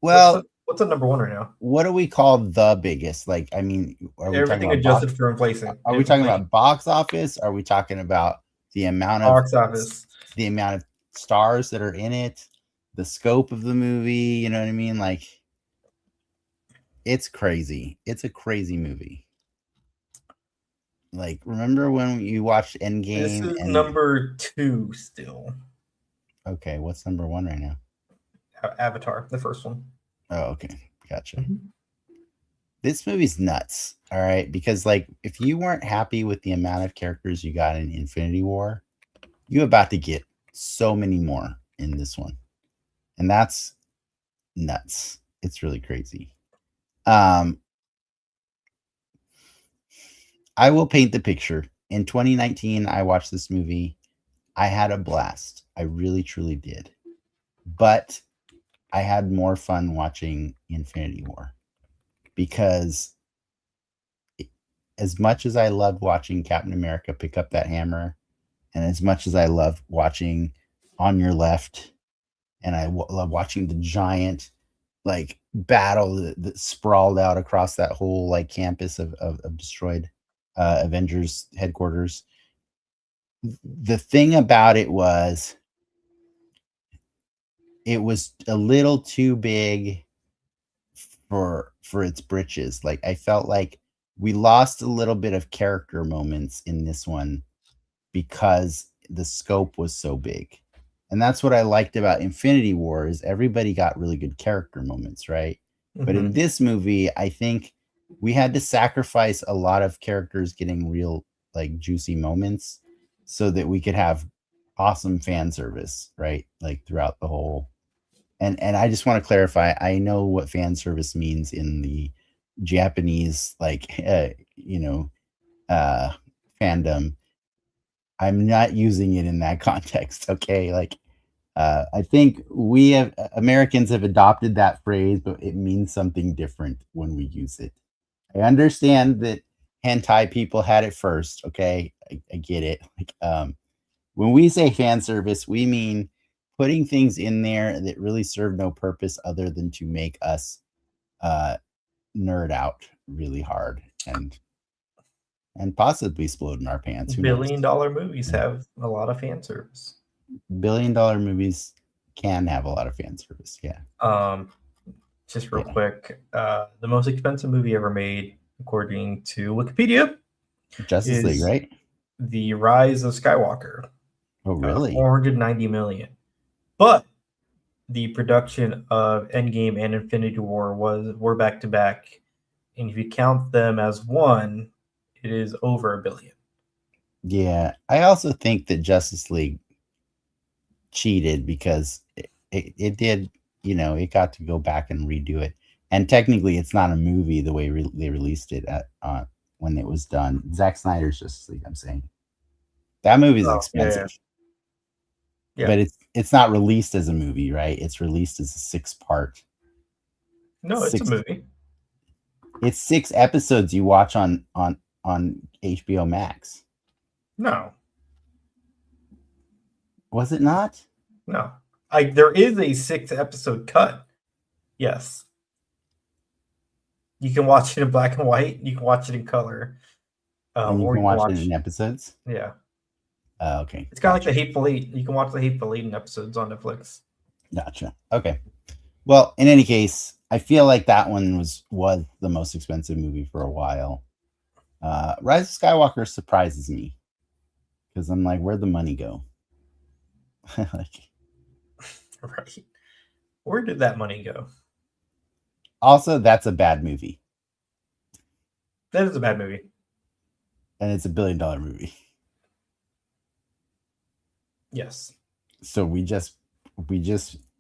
Speaker 2: Well,
Speaker 1: what's the number one right now?
Speaker 2: What do we call the biggest? Like, I mean, are we
Speaker 1: everything
Speaker 2: talking
Speaker 1: adjusted for inflation?
Speaker 2: Are we talking about box office? Are we talking about the amount of
Speaker 1: box office?
Speaker 2: The amount of stars that are in it, the scope of the movie? You know what I mean? Like, it's crazy. It's a crazy movie. Like, remember when you watched Endgame?
Speaker 1: This is number 2 still.
Speaker 2: Okay, what's number 1 right now?
Speaker 1: Avatar, the first one.
Speaker 2: Oh, okay. Gotcha. Mm-hmm. This movie's nuts, all right? Because, like, if you weren't happy with the amount of characters you got in Infinity War, you're about to get so many more in this one. And that's nuts. It's really crazy. I will paint the picture. In 2019, I watched this movie. I had a blast. I really, truly did. But I had more fun watching Infinity War because as much as I loved watching Captain America pick up that hammer, and as much as I loved watching On Your Left, and I love watching the giant like battle that sprawled out across that whole like campus of destroyed Avengers headquarters. The thing about it was a little too big for its britches. Like, I felt like we lost a little bit of character moments in this one because the scope was so big. And that's what I liked about Infinity War is everybody got really good character moments, right? Mm-hmm. But in this movie, I think we had to sacrifice a lot of characters getting real like juicy moments so that we could have awesome fan service, right? Like throughout the whole. And I just want to clarify, I know what fan service means in the Japanese like fandom. I'm not using it in that context, okay? Like I think Americans have adopted that phrase, but it means something different when we use it. I understand that hentai people had it first, okay? I get it. Like when we say fan service, we mean putting things in there that really serve no purpose other than to make us nerd out really hard and possibly explode in our pants.
Speaker 1: $1 billion movies have a lot of fan service.
Speaker 2: $1 billion movies can have a lot of fan service, yeah.
Speaker 1: just real
Speaker 2: Yeah.
Speaker 1: quick. The most expensive movie ever made, according to Wikipedia,
Speaker 2: Justice League,
Speaker 1: is
Speaker 2: right?
Speaker 1: The Rise of Skywalker,
Speaker 2: Oh, really?
Speaker 1: 490 million. But the production of Endgame and Infinity War were back to back, and if you count them as one, it is over a billion.
Speaker 2: Yeah. I also think that Justice League cheated because it did, it got to go back and redo it. And technically, it's not a movie the way they released it at when it was done. Zack Snyder's Justice League, I'm saying. That movie is
Speaker 1: Oh yeah,
Speaker 2: expensive,
Speaker 1: yeah.
Speaker 2: but it's not released as a movie, right? It's released as a 6-part.
Speaker 1: No, it's a
Speaker 2: Six
Speaker 1: movie.
Speaker 2: It's 6 episodes you watch on HBO Max.
Speaker 1: No,
Speaker 2: Was it not?
Speaker 1: no. There is a 6 episode cut. Yes, you can watch it in black and white. You can watch it in color,
Speaker 2: And you
Speaker 1: or
Speaker 2: can
Speaker 1: you can
Speaker 2: watch it
Speaker 1: watch.
Speaker 2: in episodes?
Speaker 1: Yeah,
Speaker 2: Okay,
Speaker 1: it's kind of like the
Speaker 2: gotcha.
Speaker 1: Hateful Eight. You can watch the Hateful Eight episodes on Netflix.
Speaker 2: Gotcha. Okay. Well, in any case, I feel like that one was the most expensive movie for a while. Rise of Skywalker surprises me because I'm like, where'd the money go? Like,
Speaker 1: Right. Where did that money go?
Speaker 2: also, that's a bad movie,
Speaker 1: That is a bad movie.
Speaker 2: and it's a $1 billion movie.
Speaker 1: Yes.
Speaker 2: So we just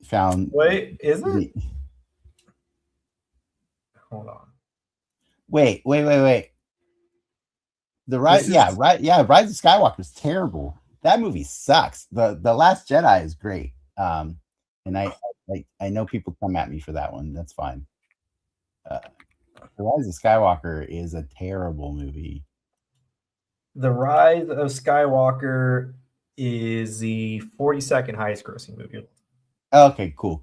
Speaker 2: found.
Speaker 1: Wait, is it?
Speaker 2: The,
Speaker 1: Hold on.
Speaker 2: wait. The Rise, yeah, right, yeah. Rise of Skywalker is terrible. That movie sucks. The Last Jedi is great. And I know people come at me for that one. That's fine. The Rise of Skywalker is a terrible movie.
Speaker 1: The Rise of Skywalker is the 42nd highest grossing movie.
Speaker 2: Okay, cool.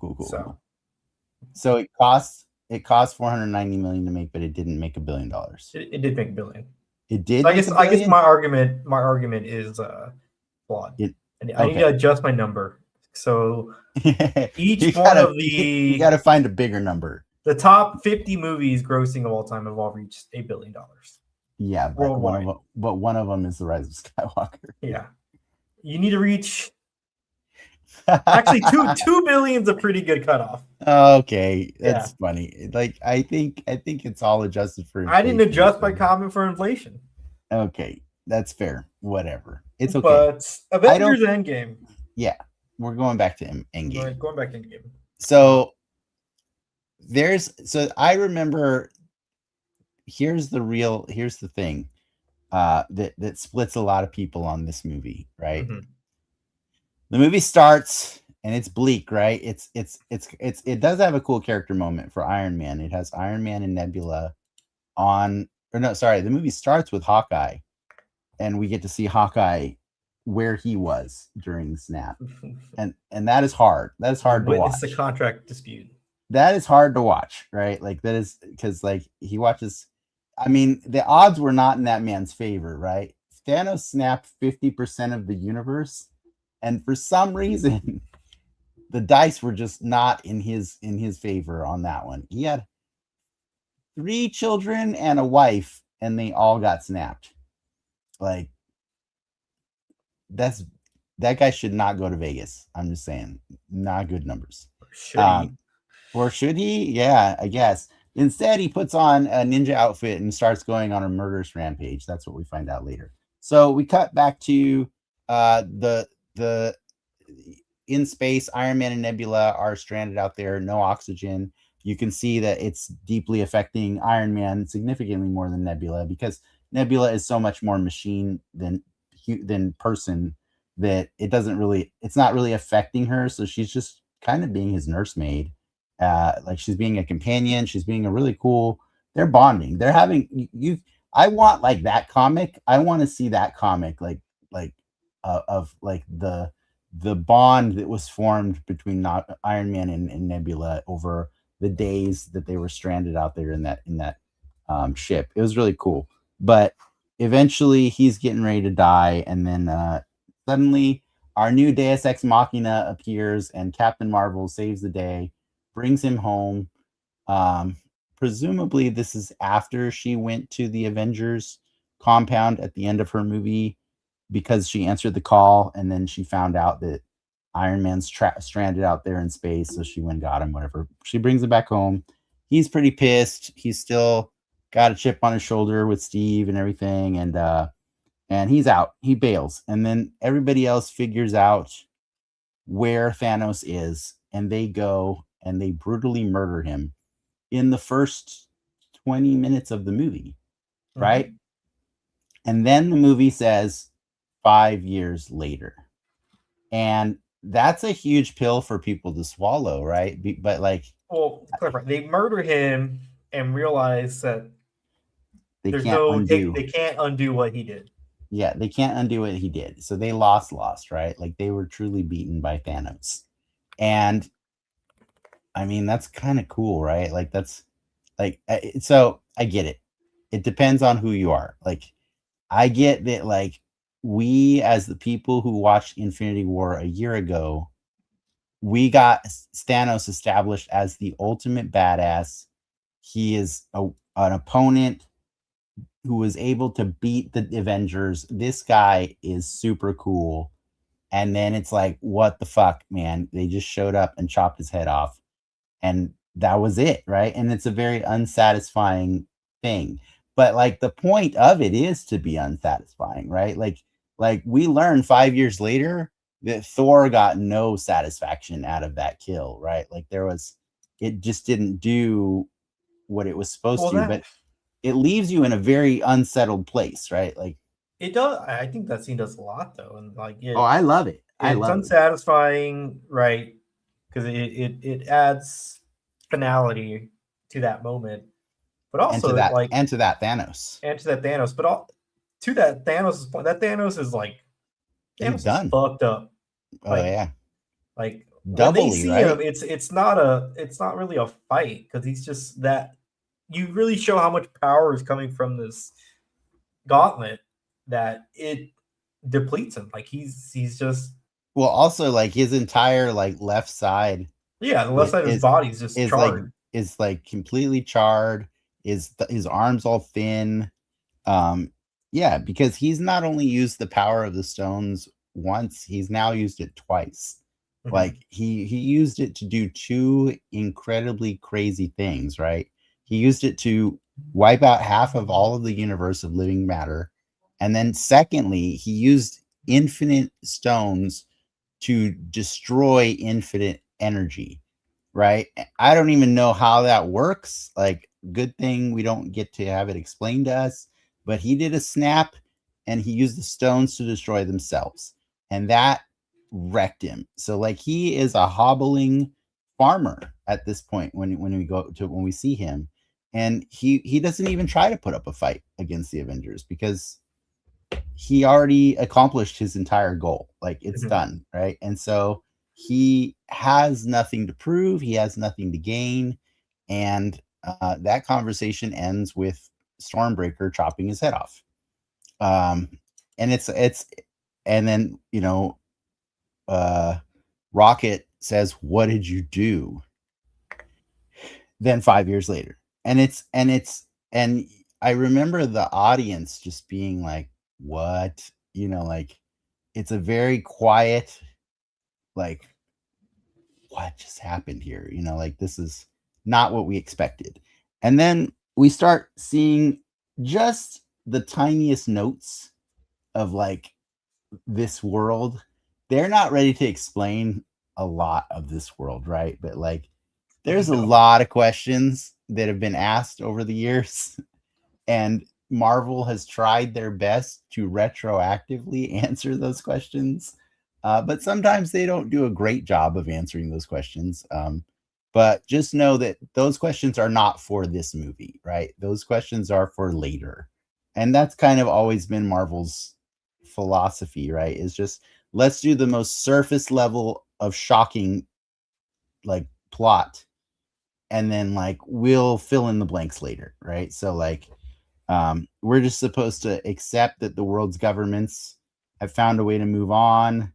Speaker 2: So it cost 490 million to make, but it didn't make $1 billion.
Speaker 1: It did make a billion.
Speaker 2: It did.
Speaker 1: So
Speaker 2: make
Speaker 1: I guess
Speaker 2: $1 billion?
Speaker 1: my argument is flawed. I need to adjust my number. So each one of
Speaker 2: you got to find a bigger number.
Speaker 1: The top 50 movies grossing of all time have all reached $1 billion.
Speaker 2: Yeah, but one of them is The Rise of Skywalker.
Speaker 1: Yeah, you need to reach. Actually, two billion's a pretty good cutoff.
Speaker 2: Okay, that's funny. Like I think it's all adjusted for inflation.
Speaker 1: I didn't adjust my comment for inflation.
Speaker 2: Okay, that's fair. Whatever, it's okay.
Speaker 1: But Avengers Endgame.
Speaker 2: Yeah, we're going back to Endgame.
Speaker 1: Right, going back to Endgame.
Speaker 2: So I remember. Here's the thing that splits a lot of people on this movie, right? Mm-hmm. The movie starts and it's bleak, right? It does have a cool character moment for Iron Man. It has Iron Man and Nebula the movie starts with Hawkeye, and we get to see Hawkeye where he was during the snap, and that is hard. That's hard to watch.
Speaker 1: It's a contract dispute.
Speaker 2: That is hard to watch, right? Like that is because like he watches. I mean, the odds were not in that man's favor, right? Thanos snapped 50% of the universe, and for some reason, the dice were just not in his favor on that one. He had 3 children and a wife, and they all got snapped. Like that guy should not go to Vegas. I'm just saying, not good numbers. Or should he? Yeah, I guess. Instead, he puts on a ninja outfit and starts going on a murderous rampage. That's what we find out later. So we cut back to the in space. Iron Man and Nebula are stranded out there, no oxygen. You can see that it's deeply affecting Iron Man significantly more than Nebula, because Nebula is so much more machine than person that it's not really affecting her. So she's just kind of being his nursemaid. Like she's being a companion. She's being a really cool. They're bonding. They're having I want like that comic. I want to see that comic of like the bond that was formed between Iron Man and Nebula over the days that they were stranded out there in that ship. It was really cool. But eventually he's getting ready to die, and then suddenly our new Deus Ex Machina appears, and Captain Marvel saves the day, brings him home, Um, Presumably, this is after she went to the Avengers compound at the end of her movie because she answered the call and then she found out that Iron Man's stranded out there in space. So she went and got him, whatever. She brings him back home. He's pretty pissed. He's still got a chip on his shoulder with Steve and everything. And he's out. He bails. And then everybody else figures out where Thanos is and they go and they brutally murder him in the first 20 minutes of the movie, right?
Speaker 1: Mhm.
Speaker 2: And then the movie says 5 years later. And that's a huge pill for people to swallow, right? But like,
Speaker 1: Well, clarify. They murder him and realize that
Speaker 2: they
Speaker 1: there's
Speaker 2: can't
Speaker 1: no
Speaker 2: undo.
Speaker 1: they can't undo what he did.
Speaker 2: Yeah, they can't undo what he did. So they lost, right? Like they were truly beaten by Thanos. And I mean, that's kind of cool, right? Like that's like so I get it. It depends on who you are. Like I get that like we as the people who watched Infinity War a year ago, we got Thanos established as the ultimate badass. He is an opponent who was able to beat the Avengers. This guy is super cool. And then it's like, what the fuck, man? They just showed up and chopped his head off. And that was it, right? And it's a very unsatisfying thing. But like the point of it is to be unsatisfying, right? Like we learned 5 years later that Thor got no satisfaction out of that kill, right? Like there was, it just didn't do what it was supposed
Speaker 1: Well,
Speaker 2: to,
Speaker 1: that
Speaker 2: but it leaves you in a very unsettled place, right? Like,
Speaker 1: it does. I think that scene does a lot though, and like
Speaker 2: oh, I love it. I
Speaker 1: it's
Speaker 2: love it.
Speaker 1: unsatisfying, right? Because it adds finality to that moment, but also like
Speaker 2: And to that Thanos.
Speaker 1: and to that Thanos, but all to that Thanos' point. That Thanos is like
Speaker 2: He's
Speaker 1: Thanos is
Speaker 2: done.
Speaker 1: fucked up.
Speaker 2: Oh
Speaker 1: Like
Speaker 2: yeah.
Speaker 1: like when they
Speaker 2: Doubly,
Speaker 1: see him,
Speaker 2: right?
Speaker 1: it's not really a fight because he's just that. You really show how much power is coming from this gauntlet that it depletes him. Like he's just
Speaker 2: Well, also like his entire like left side
Speaker 1: yeah, the left side of his
Speaker 2: is
Speaker 1: body is just
Speaker 2: is like
Speaker 1: charred.
Speaker 2: is like completely charred. His arms all thin. Um, yeah, because he's not only used the power of the stones once, he's now used it twice. Like
Speaker 1: Mhm.
Speaker 2: he used it to do two incredibly crazy things, right? He used it to wipe out half of all of the universe of living matter. And then secondly, he used infinite stones to destroy infinite energy, right? I don't even know how that works. Like, good thing we don't get to have it explained to us, but he did a snap and he used the stones to destroy themselves. And that wrecked him. So like he is a hobbling farmer at this point when we see him. And he doesn't even try to put up a fight against the Avengers because he already accomplished his entire goal. Like it's
Speaker 1: Mhm.
Speaker 2: done, right? And so he has nothing to prove, he has nothing to gain, and that conversation ends with Stormbreaker chopping his head off. Um, and it's and then Rocket says, "What did you do?" Then 5 years later, and I remember the audience just being like, "What?" Like it's a very quiet, like, what just happened here? Like this is not what we expected. And then we start seeing just the tiniest notes of like this world. They're not ready to explain a lot of this world, right? But like there's a
Speaker 1: No.
Speaker 2: lot of questions that have been asked over the years and Marvel has tried their best to retroactively answer those questions, but sometimes they don't do a great job of answering those questions. But just know that those questions are not for this movie, right? Those questions are for later, and that's kind of always been Marvel's philosophy, right? Is just let's do the most surface level of shocking like plot, and then like we'll fill in the blanks later, right? So like we're just supposed to accept that the world's governments have found a way to move on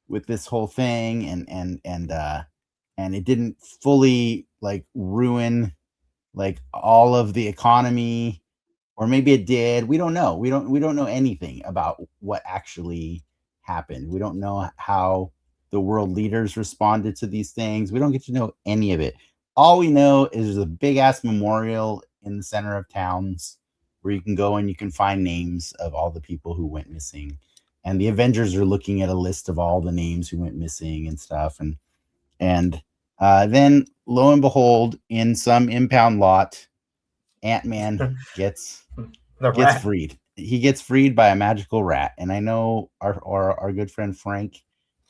Speaker 2: with this whole thing, and it didn't fully like ruin. like all of the economy, or maybe it did. We don't know. We don't know anything about what actually happened. We don't know how the world leaders responded to these things. We don't get to know any of it. All we know is there's a big ass memorial in the center of towns where you can go and you can find names of all the people who went missing. And the Avengers are looking at a list of all the names who went missing and stuff. And then lo and behold, in some impound lot, Ant-Man
Speaker 1: The
Speaker 2: gets
Speaker 1: rat.
Speaker 2: freed. He gets freed by a magical rat. And I know our good friend Frank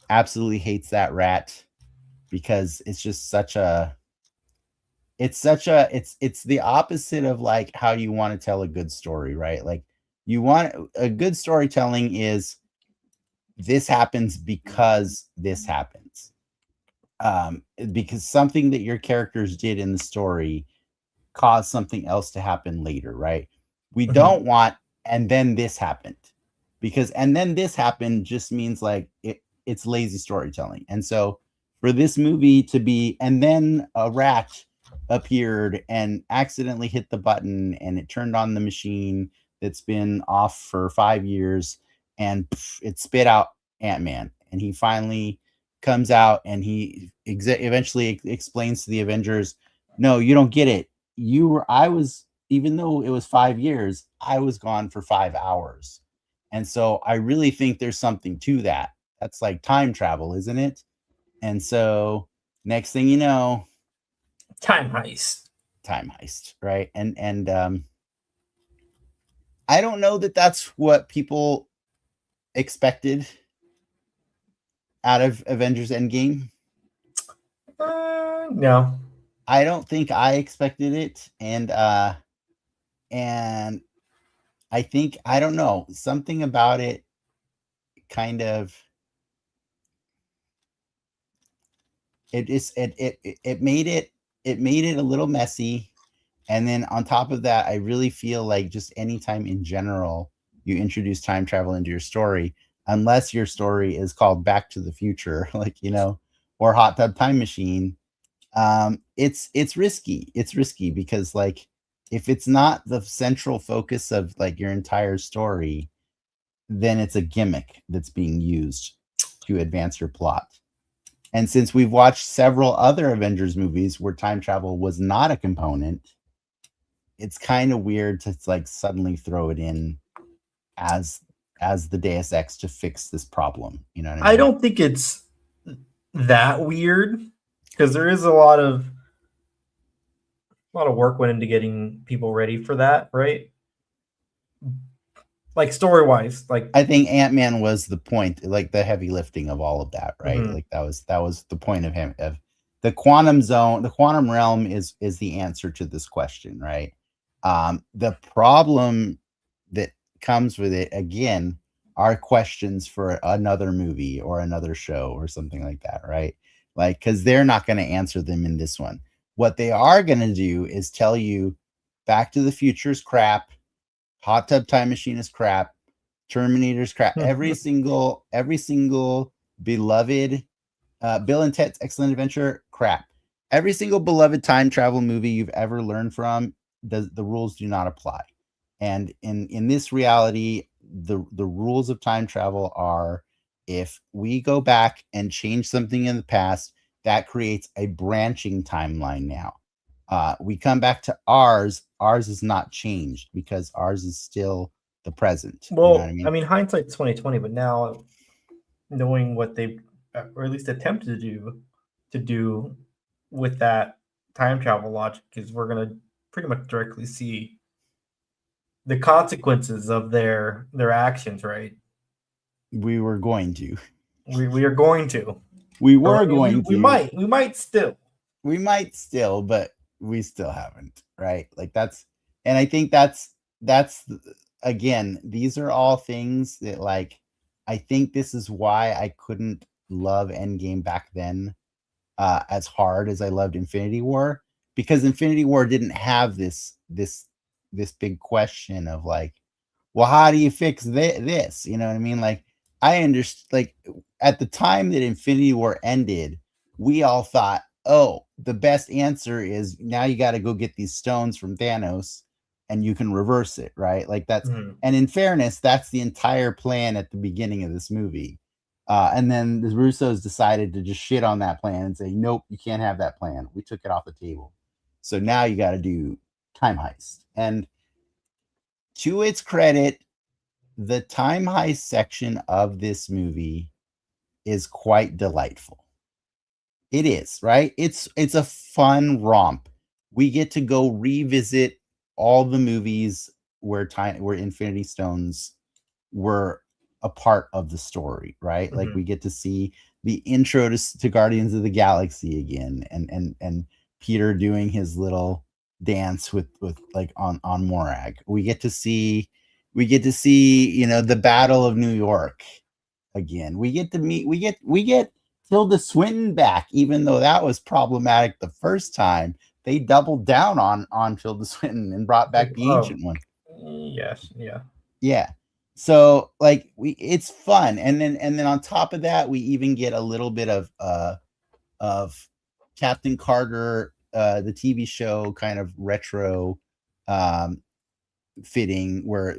Speaker 2: absolutely hates that rat because it's just it's the opposite of like how you want to tell a good story, right? Like you want a good storytelling is this happens because this happens. Because something that your characters did in the story cause something else to happen later, right? We don't want and then this happened, because and then this happened just means like it's lazy storytelling. And so for this movie to be and then a rat appeared and accidentally hit the button and it turned on the machine that's been off for 5 years, and it spit out Ant-Man, and he finally comes out and he eventually explains to the Avengers, no, you don't get it. I was, even though it was 5 years, I was gone for 5 hours. And so I really think there's something to that. That's like time travel, isn't it? And so next thing you know,
Speaker 1: Time heist.
Speaker 2: time heist, right? And I don't know that that's what people expected out of Avengers Endgame.
Speaker 1: No.
Speaker 2: I don't think I expected it, and I think, I don't know, something about it kind of it made it a little messy. And then on top of that, I really feel like just anytime in general you introduce time travel into your story, unless your story is called Back to the Future, like, or Hot Tub Time Machine, it's risky. It's risky because, like, if it's not the central focus of like your entire story, then it's a gimmick that's being used to advance your plot. And since we've watched several other Avengers movies where time travel was not a component, it's kind of weird to like suddenly throw it in as the Deus Ex to fix this problem. You know what I mean?
Speaker 1: I don't think it's that weird because there is a lot of work went into getting people ready for that, right? Like story wise, like
Speaker 2: I think Ant-Man was the point, like the heavy lifting of all of that, right?
Speaker 1: Mhm.
Speaker 2: Like that was the point of him, of the quantum zone. The quantum realm is the answer to this question, right? The problem that comes with it, again, are questions for another movie or another show or something like that, right? Like, because they're not going to answer them in this one. What they are going to do is tell you Back to the Future is crap, Hot Tub Time Machine is crap, Terminator's crap. Every single beloved Bill and Ted's Excellent Adventure, crap. Every single beloved time travel movie you've ever learned from, the rules do not apply. And in this reality, the rules of time travel are, if we go back and change something in the past, that creates a branching timeline now. We come back to ours is not changed because ours is still the present. You know what I
Speaker 1: well, I
Speaker 2: mean?
Speaker 1: mean hindsight's 2020, but now knowing what they or at least attempted to do with that time travel logic is we're gonna pretty much directly see the consequences of their actions, right?
Speaker 2: We were going to.
Speaker 1: We are going to,
Speaker 2: We
Speaker 1: or
Speaker 2: were
Speaker 1: I mean,
Speaker 2: going
Speaker 1: we
Speaker 2: to.
Speaker 1: might still.
Speaker 2: We might still, but we still haven't, right? Like that's, and I think that's again, these are all things that, like, I think this is why I couldn't love Endgame back then as hard as I loved Infinity War, because Infinity War didn't have this big question of like, well, how do you fix this? You know what I mean? Like, I understand. Like, at the time that Infinity War ended, we all thought, oh, the best answer is now you got to go get these stones from Thanos and you can reverse it, right? Like that's,
Speaker 1: Mhm.
Speaker 2: and in fairness, that's the entire plan at the beginning of this movie. And then the Russos decided to just shit on that plan and say, nope, you can't have that plan. We took it off the table. So now you got to do time heist. And to its credit, the time heist section of this movie is quite delightful. It is, right? It's a fun romp. We get to go revisit all the movies where Infinity Stones were a part of the story, right? Like we
Speaker 1: Mhm.
Speaker 2: get to see the intro to Guardians of the Galaxy again, and Peter doing his little dance with like on Morag. We get to see the Battle of New York again. We get Tilda Swinton back, even though that was problematic the first time. They doubled down on Tilda Swinton and brought back the
Speaker 1: Oh,
Speaker 2: ancient one.
Speaker 1: yes, yeah.
Speaker 2: Yeah. So like it's fun. And then on top of that, we even get a little bit of Captain Carter, the TV show kind of retro um fitting where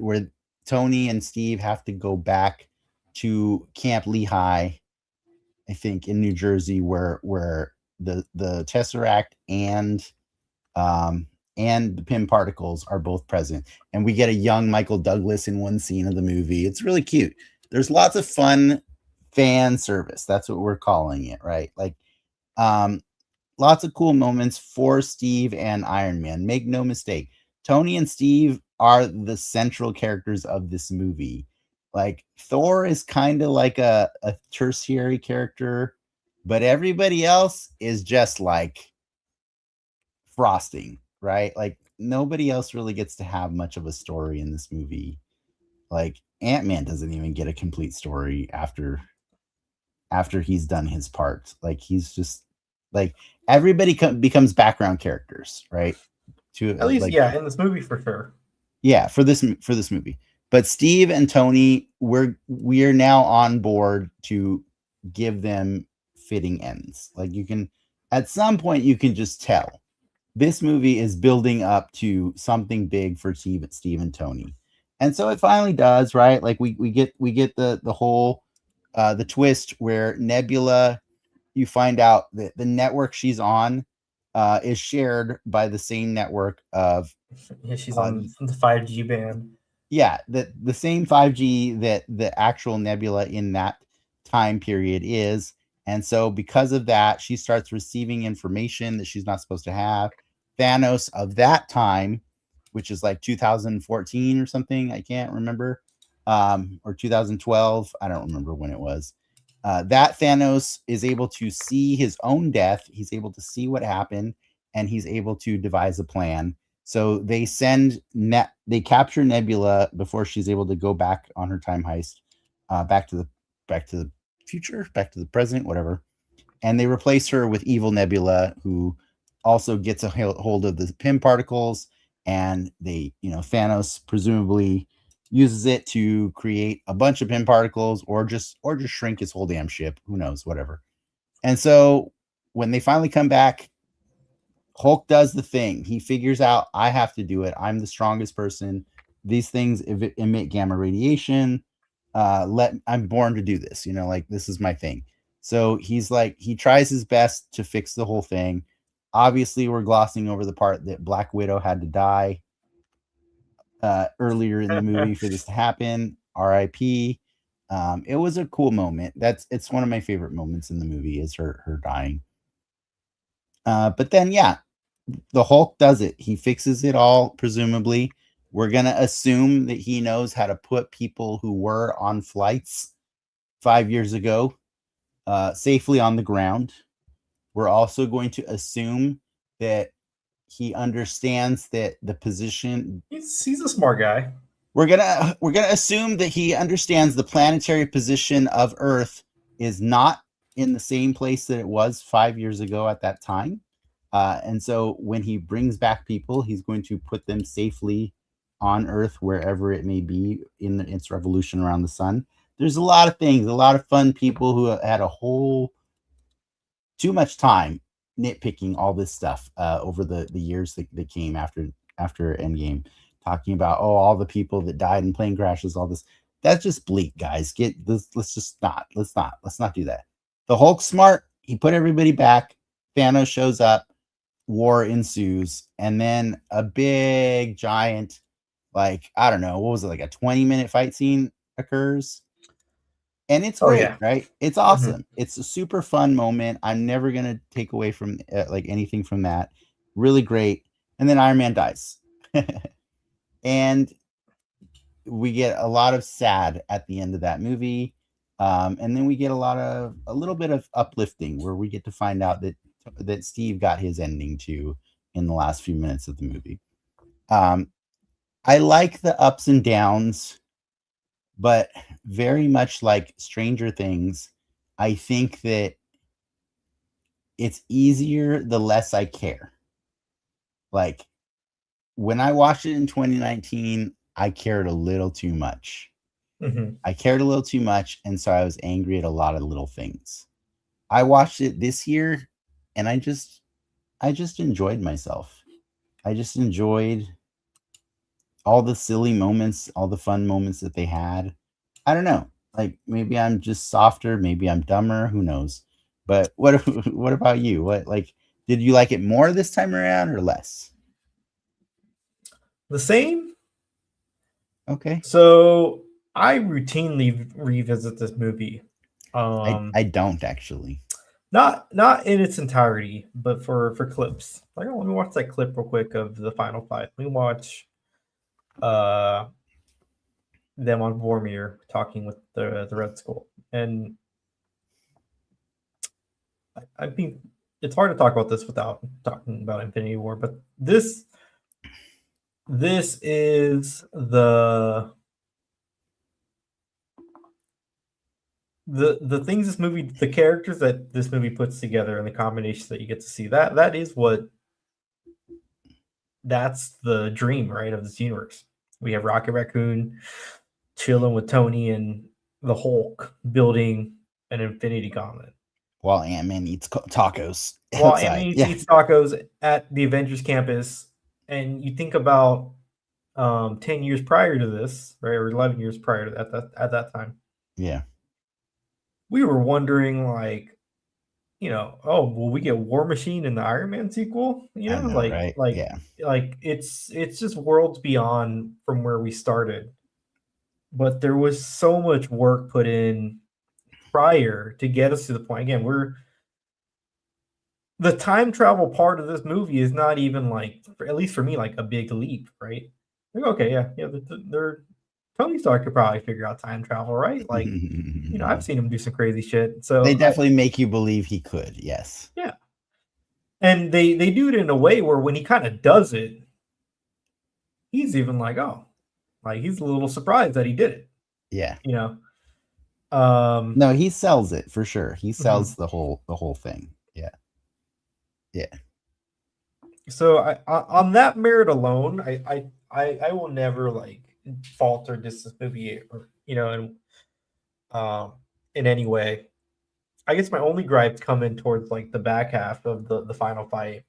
Speaker 2: Tony and Steve have to go back to Camp Lehigh, I think in New Jersey, where the Tesseract um, and the Pym particles are both present, and we get a young Michael Douglas in one scene of the movie. It's really cute. There's lots of fun fan service. That's what we're calling it, right? Like, um, lots of cool moments for Steve and Iron Man. Make no mistake, Tony and Steve are the central characters of this movie. Like Thor is kind of like a tertiary character, but everybody else is just like frosting, right? Like nobody else really gets to have much of a story in this movie. Like Ant-Man doesn't even get a complete story after he's done his part. Like he's just like everybody becomes background characters, right? To
Speaker 1: At least,
Speaker 2: like
Speaker 1: yeah, in this movie for sure.
Speaker 2: yeah, for this movie. But Steve and Tony, we are now on board to give them fitting ends. Like you can at some point you can just tell this movie is building up to something big for Steve and Tony. And so it finally does, right? Like we get the whole the twist where Nebula, you find out that the network she's on is shared by the same network of
Speaker 1: Yeah, she's
Speaker 2: uh,
Speaker 1: on the 5G band.
Speaker 2: yeah, the same 5G that the actual Nebula in that time period is. And so because of that, she starts receiving information that she's not supposed to have. Thanos of that time, which is like 2014 or something, I can't remember, or 2012, I don't remember when it was. That Thanos is able to see his own death. He's able to see what happened, and he's able to devise a plan. So they capture Nebula before she's able to go back on her time heist, back to the future, back to the present, whatever. And they replace her with evil Nebula, who also gets a hold of the Pym particles, and Thanos presumably uses it to create a bunch of Pym particles, or just shrink his whole damn ship. Who knows? Whatever. And so when they finally come back, Hulk does the thing. He figures out I have to do it. I'm the strongest person. These things emit gamma radiation. I'm born to do this. Like this is my thing. So he tries his best to fix the whole thing. Obviously, we're glossing over the part that Black Widow had to die earlier in the movie for this to happen. R.I.P. It was a cool moment. It's one of my favorite moments in the movie is her dying. But then, yeah, the Hulk does it. He fixes it all, presumably. We're going to assume that he knows how to put people who were on flights 5 years ago safely on the ground. We're also going to assume that he understands that the position.
Speaker 1: He's a smart guy.
Speaker 2: We're gonna assume that he understands the planetary position of Earth is not in the same place that it was 5 years ago at that time. And so when he brings back people, he's going to put them safely on Earth, wherever it may be in its revolution around the sun. There's a lot of things, a lot of fun people who had a whole too much time nitpicking all this stuff over the years that came after Endgame, talking about all the people that died in plane crashes, all this. That's just bleak, guys. Get this. Let's not do that. The Hulk's smart. He put everybody back. Thanos shows up. War ensues, and then a big giant, like, I don't know, what was it, like a 20-minute fight scene occurs, and it's
Speaker 1: Oh
Speaker 2: great,
Speaker 1: yeah.
Speaker 2: right? It's
Speaker 1: Hmm.
Speaker 2: awesome. It's a super fun moment. I'm never gonna take away from like anything from that. Really great. And then Iron Man dies, and we get a lot of sad at the end of that movie. And then we get a little bit of uplifting, where we get to find out that Steve got his ending too in the last few minutes of the movie. Um, I like the ups and downs, but very much like Stranger Things, I think that it's easier the less I care. Like, when I watched it in 2019, I cared a little too much.
Speaker 1: Hmm.
Speaker 2: I cared a little too much, and so I was angry at a lot of little things. I watched it this year, and I just enjoyed myself. I just enjoyed all the silly moments, all the fun moments that they had. I don't know. Like, maybe I'm just softer, maybe I'm dumber, who knows. But what what about you? What, like, did you like it more this time around or less?
Speaker 1: The same.
Speaker 2: Okay.
Speaker 1: So I routinely revisit this movie.
Speaker 2: I don't actually.
Speaker 1: Not in its entirety, but for clips. Like, oh, let me watch that clip real quick of the final fight. Let me watch uh them on Vormir talking with the Red Skull. And I mean, it's hard to talk about this without talking about Infinity War, but this is the things this movie, the characters that this movie puts together, and the combinations that you get to see, that is what, that's the dream, right, of this universe. We have Rocket Raccoon chilling with Tony and the Hulk building an Infinity Gauntlet,
Speaker 2: While Ant-Man eats tacos
Speaker 1: while Ant-Man
Speaker 2: outside.
Speaker 1: eats,
Speaker 2: Yeah.
Speaker 1: eats tacos at the Avengers campus. And you think about 10 years prior to this, right, or 11 years prior to that, at that time,
Speaker 2: Yeah.
Speaker 1: we were wondering, like, oh, will we get War Machine in the Iron Man sequel?
Speaker 2: I know, right? Yeah.
Speaker 1: It's just worlds beyond from where we started. But there was so much work put in prior to get us to the point. Again, we're the time travel part of this movie is not even, like, at least for me, like a big leap, right? Like, okay, yeah, yeah, they're Tony Stark could probably figure out time travel, right? Like, I've seen him do some crazy shit.
Speaker 2: They
Speaker 1: So
Speaker 2: definitely make you believe he could. Yes.
Speaker 1: yeah, and they do it in a way where when he kind of does it, he's even like, oh, like he's a little surprised that he did it,
Speaker 2: Yeah.
Speaker 1: you know. Um,
Speaker 2: No, he sells it for sure. He sells
Speaker 1: mhm.
Speaker 2: the whole thing. Yeah. Yeah.
Speaker 1: So on that merit alone, I will never, like, fault or diss this movie, or um in any way. I guess my only gripes come in towards, like, the back half of the final fight.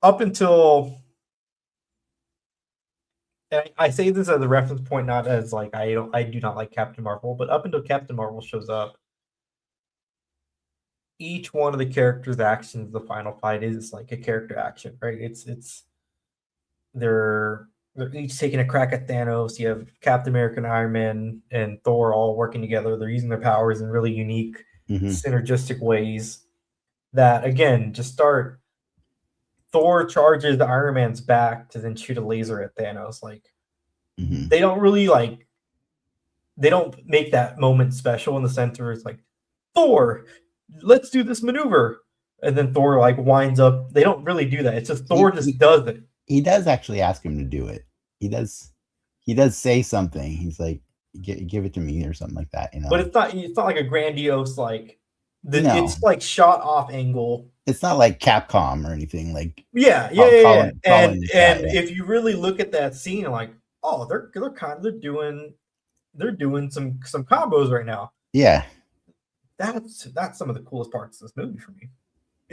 Speaker 1: Up until, and I say this as a reference point, not as, like, I do not like Captain Marvel, but up until Captain Marvel shows up, each one of the characters' actions, the final fight is like a character action, right? It's they're each taking a crack at Thanos. You have Captain America and Iron Man and Thor all working together. They're using their powers in really unique,
Speaker 2: Hmm.
Speaker 1: synergistic ways that, again, just start. Thor charges the Iron Man's back to then shoot a laser at Thanos. Like,
Speaker 2: Hmm.
Speaker 1: they don't really, like, they don't make that moment special in the center. It's like, Thor, let's do this maneuver. And then Thor, like, winds up. They don't really do that. It's just
Speaker 2: He,
Speaker 1: Thor just
Speaker 2: he
Speaker 1: does it.
Speaker 2: he does actually ask him to do it. He does. He does say something. He's like, Give it to me," or something like that.
Speaker 1: But it's not like a grandiose, like,
Speaker 2: No,
Speaker 1: it's like shot off angle.
Speaker 2: it's not like Capcom or anything. Like,
Speaker 1: Yeah, yeah, yeah, yeah.
Speaker 2: calling
Speaker 1: And
Speaker 2: the shot.
Speaker 1: and
Speaker 2: Yeah.
Speaker 1: if you really look at that scene, like, oh, they're doing some combos right now.
Speaker 2: Yeah.
Speaker 1: That's some of the coolest parts of this movie for me.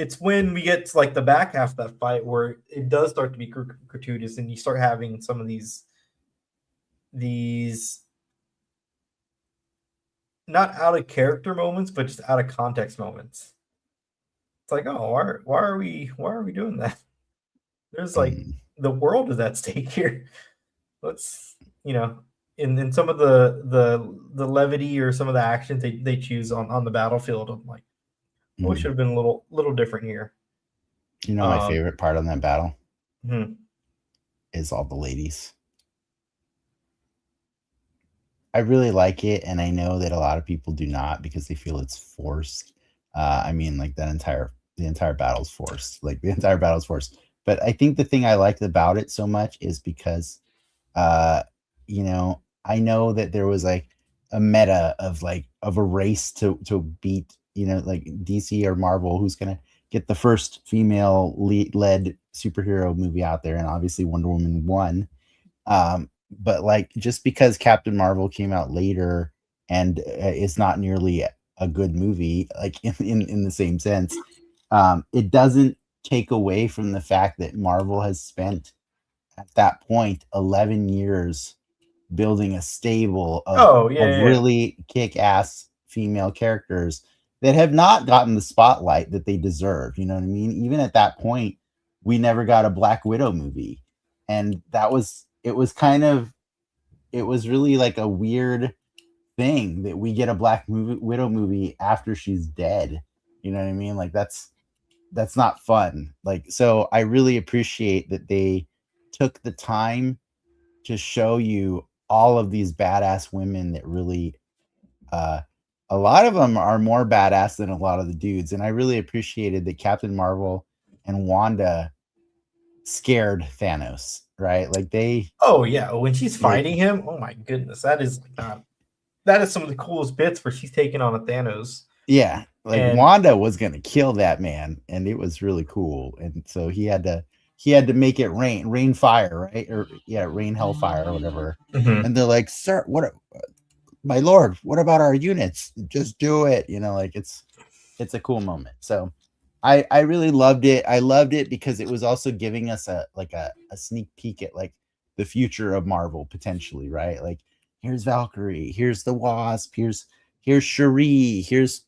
Speaker 1: it's when we get to like the back half of that fight where it does start to be gratuitous, and you start having some of these not out of character moments, but just out of context moments. It's like, oh, why are we doing that? There's like
Speaker 2: Mm,
Speaker 1: the world is at stake here. Let's in some of the levity or some of the actions they choose on the battlefield. I'm like, oh, it should
Speaker 2: mm.
Speaker 1: have been a little different here.
Speaker 2: You know, my
Speaker 1: Um,
Speaker 2: favorite part on that battle
Speaker 1: hmm.
Speaker 2: is all the ladies. I really like it, and I know that a lot of people do not because they feel it's forced. I mean, like the entire battle's forced. Like the entire battle's forced. But I think the thing I liked about it so much is because uh I know that there was like a meta of a race to beat, like DC or Marvel, who's gonna get the first female led superhero movie out there, and obviously Wonder Woman won. But like just because Captain Marvel came out later and it's not nearly a good movie, like in the same sense, it doesn't take away from the fact that Marvel has spent at that point 11 years building a stable
Speaker 1: Oh yeah,
Speaker 2: of
Speaker 1: yeah,
Speaker 2: really kick-ass female characters that have not gotten the spotlight that they deserve. You know what I mean? Even at that point, we never got a Black Widow movie. And it was really like a weird thing that we get a Widow movie after she's dead. You know what I mean? Like that's not fun. Like, so I really appreciate that they took the time to show you all of these badass women that really uh a lot of them are more badass than a lot of the dudes, and I really appreciated that Captain Marvel and Wanda scared Thanos, right? Like
Speaker 1: oh yeah. When she's
Speaker 2: like
Speaker 1: fighting him, oh my goodness, that is like not that is some of the coolest bits where she's taking on a Thanos.
Speaker 2: yeah, like
Speaker 1: And
Speaker 2: Wanda was going to kill that man, and it was really cool. And so he had to make it rain fire, right? Or yeah, rain hellfire or whatever.
Speaker 1: mhm.
Speaker 2: And they're like, "Sir, my lord, what about our units? Just do it." Like it's a cool moment. So I really loved it. I loved it because it was also giving us a sneak peek at like the future of Marvel potentially, right? Like here's Valkyrie, here's the Wasp, here's Shuri, here's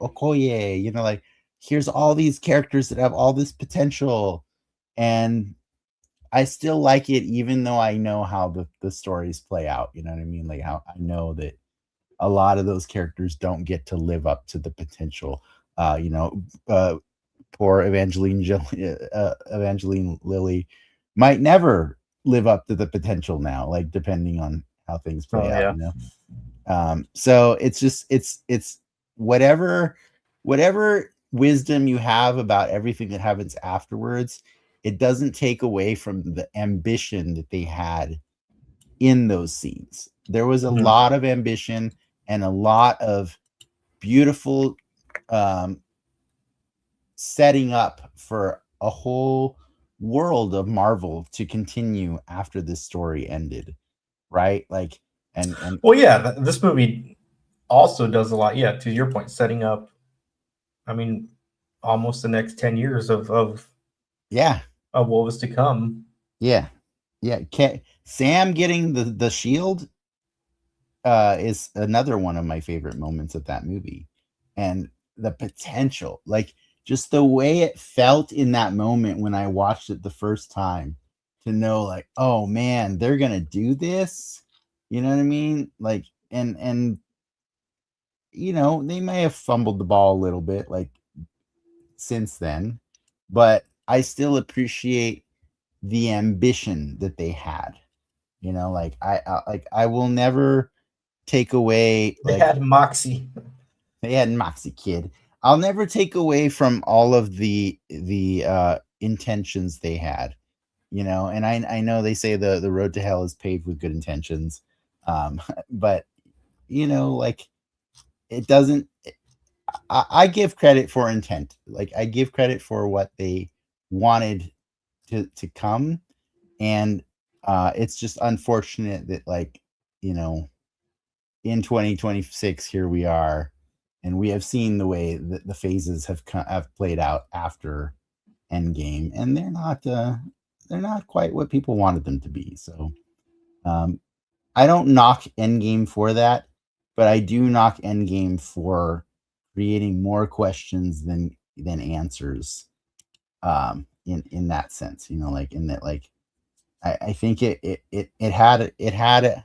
Speaker 2: Okoye, like here's all these characters that have all this potential. And I still like it even though I know how the stories play out. You know what I mean? Like how I know that a lot of those characters don't get to live up to the potential. Poor Evangeline Lilly might never live up to the potential now, like depending on how things play
Speaker 1: Oh
Speaker 2: out.
Speaker 1: yeah.
Speaker 2: So it's whatever wisdom you have about everything that happens afterwards, it doesn't take away from the ambition that they had in those scenes. There was a
Speaker 1: Mhm.
Speaker 2: lot of ambition and a lot of beautiful um, setting up for a whole world of Marvel to continue after this story ended, right? Like, and
Speaker 1: Well, yeah, this movie also does a lot. Yeah, to your point, setting up. I mean, almost the next 10 years
Speaker 2: yeah,
Speaker 1: of what was to come.
Speaker 2: yeah, yeah. Sam getting the shield is another one of my favorite moments of that movie, and the potential, like just the way it felt in that moment when I watched it the first time, to know like, oh man, they're gonna do this. You know what I mean? Like, and they may have fumbled the ball a little bit, like since then, but I still appreciate the ambition that they had. Like I will never take away
Speaker 1: They
Speaker 2: like
Speaker 1: had Moxie.
Speaker 2: they had Moxie Kid. I'll never take away from all of the intentions they had, and I know they say the road to hell is paved with good intentions. But like it doesn't I give credit for intent. Like I give credit for what they wanted to come. And it's just unfortunate that like, in 2026 here we are, and we have seen the way that the phases have played out after Endgame, and they're not quite what people wanted them to be. So um, I don't knock Endgame for that, but I do knock Endgame for creating more questions than answers. In that sense, like in that, like I think it had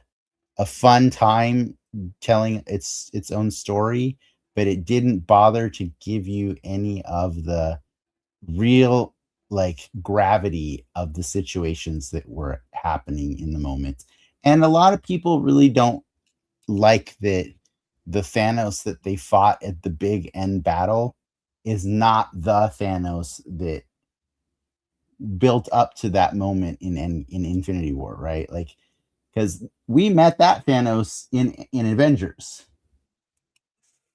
Speaker 2: a fun time telling its own story, but it didn't bother to give you any of the real like gravity of the situations that were happening in the moment. And a lot of people really don't like that the Thanos that they fought at the big end battle is not the Thanos that built up to that moment in Infinity War, right? Like, because we met that Thanos in Avengers,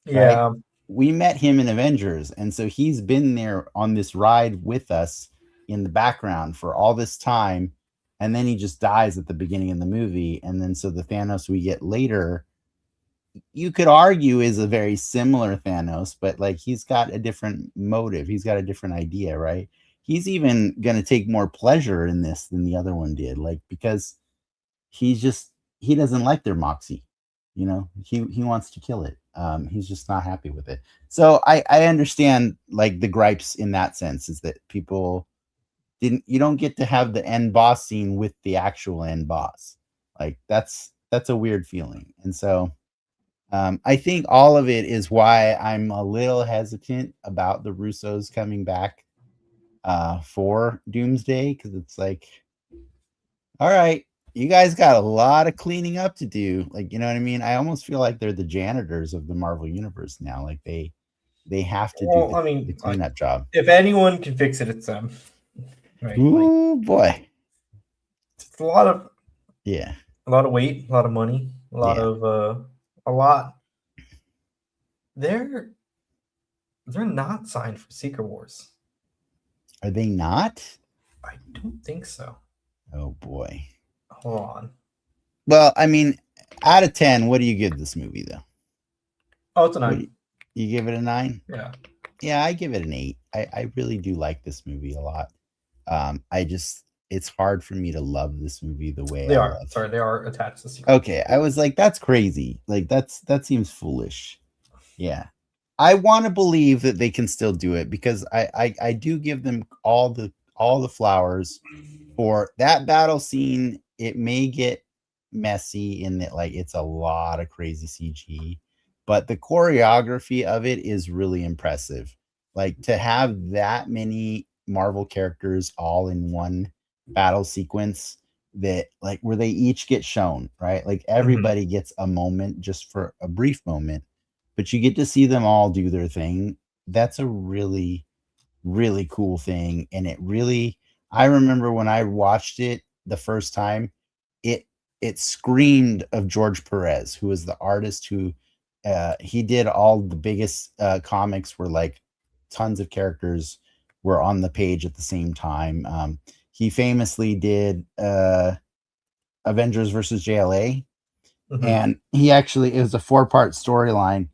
Speaker 2: right?
Speaker 1: Yeah.
Speaker 2: We met him in Avengers, and so he's been there on this ride with us in the background for all this time, and then he just dies at the beginning of the movie, and then so the Thanos we get later, you could argue is a very similar Thanos, but like he's got a different motive, he's got a different idea, right? He's even going to take more pleasure in this than the other one did, like because he's just he doesn't like their moxie, he wants to kill it. He's just not happy with it. So I understand like the gripes in that sense is that people didn't you don't get to have the end boss scene with the actual end boss. Like that's a weird feeling. And so I think all of it is why I'm a little hesitant about the Russos coming back for Doomsday, because it's like, all right, you guys got a lot of cleaning up to do. Like, you know what I mean? I almost feel like they're the janitors of the Marvel universe now. Like they have to do
Speaker 1: Well, I
Speaker 2: the
Speaker 1: mean, like,
Speaker 2: cleanup job.
Speaker 1: if anyone can fix it, it's them, right? Like,
Speaker 2: Ooh boy.
Speaker 1: it's a lot of
Speaker 2: Yeah.
Speaker 1: weight, a lot of money,
Speaker 2: Yeah.
Speaker 1: a lot. They're they're not signed for Secret Wars.
Speaker 2: Are they not?
Speaker 1: I don't think so.
Speaker 2: Oh boy.
Speaker 1: Hold on.
Speaker 2: Well, I mean, out of 10, what do you give this movie though?
Speaker 1: Oh, it's a
Speaker 2: What do
Speaker 1: 9.
Speaker 2: you give it a 9?
Speaker 1: Yeah,
Speaker 2: Yeah, I give it an 8. I really do like this movie a lot. I just it's hard for me to love this movie the way
Speaker 1: they
Speaker 2: I
Speaker 1: are.
Speaker 2: love.
Speaker 1: Sorry, they are attached to Secret Wars.
Speaker 2: Okay, I was like, that's crazy. Like that seems foolish. Yeah. I want to believe that they can still do it because I do give them all the flowers for that battle scene. It may get messy in that like it's a lot of crazy CG, but the choreography of it is really impressive. Like to have that many Marvel characters all in one battle sequence that like where they each get shown, right? Like
Speaker 1: Mhm.
Speaker 2: everybody gets a moment just for a brief moment, but you get to see them all do their thing. That's a really really cool thing, and it really I remember when I watched it the first time, it it screamed of George Perez, who was the artist who he did all the biggest comics where like tons of characters were on the page at the same time. He famously did Avengers versus JLA,
Speaker 1: Mhm.
Speaker 2: and he actually it was a four-part storyline,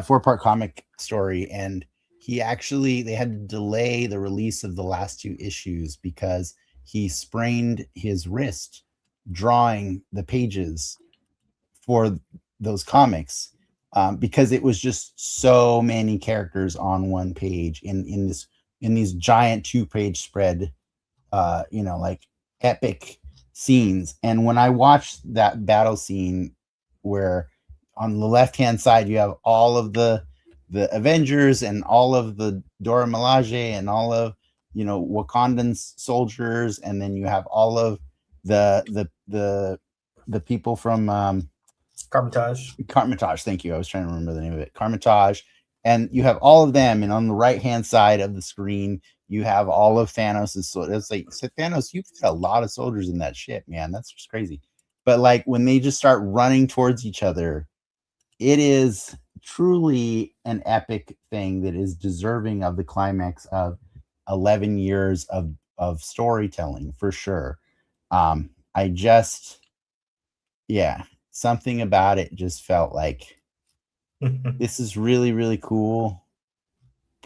Speaker 2: four-part comic story, and he actually they had to delay the release of the last two issues because he sprained his wrist drawing the pages for those comics, because it was just so many characters on one page in these giant two-page spread, like epic scenes. And when I watched that battle scene where on the left hand side you have all of the Avengers and all of the Dora Milaje and all of Wakandan soldiers, and then you have all of the people from
Speaker 1: Carmitage.
Speaker 2: Carmitage. Thank you. I was trying to remember the name of it. Carmitage. And you have all of them, and on the right hand side of the screen, you have all of Thanos's soldiers. It's like, so Thanos, you've got a lot of soldiers in that ship, man. That's just crazy. But like when they just start running towards each other, it is truly an epic thing that is deserving of the climax of 11 years of storytelling for sure. I just, yeah, something about it just felt like This is really, really cool.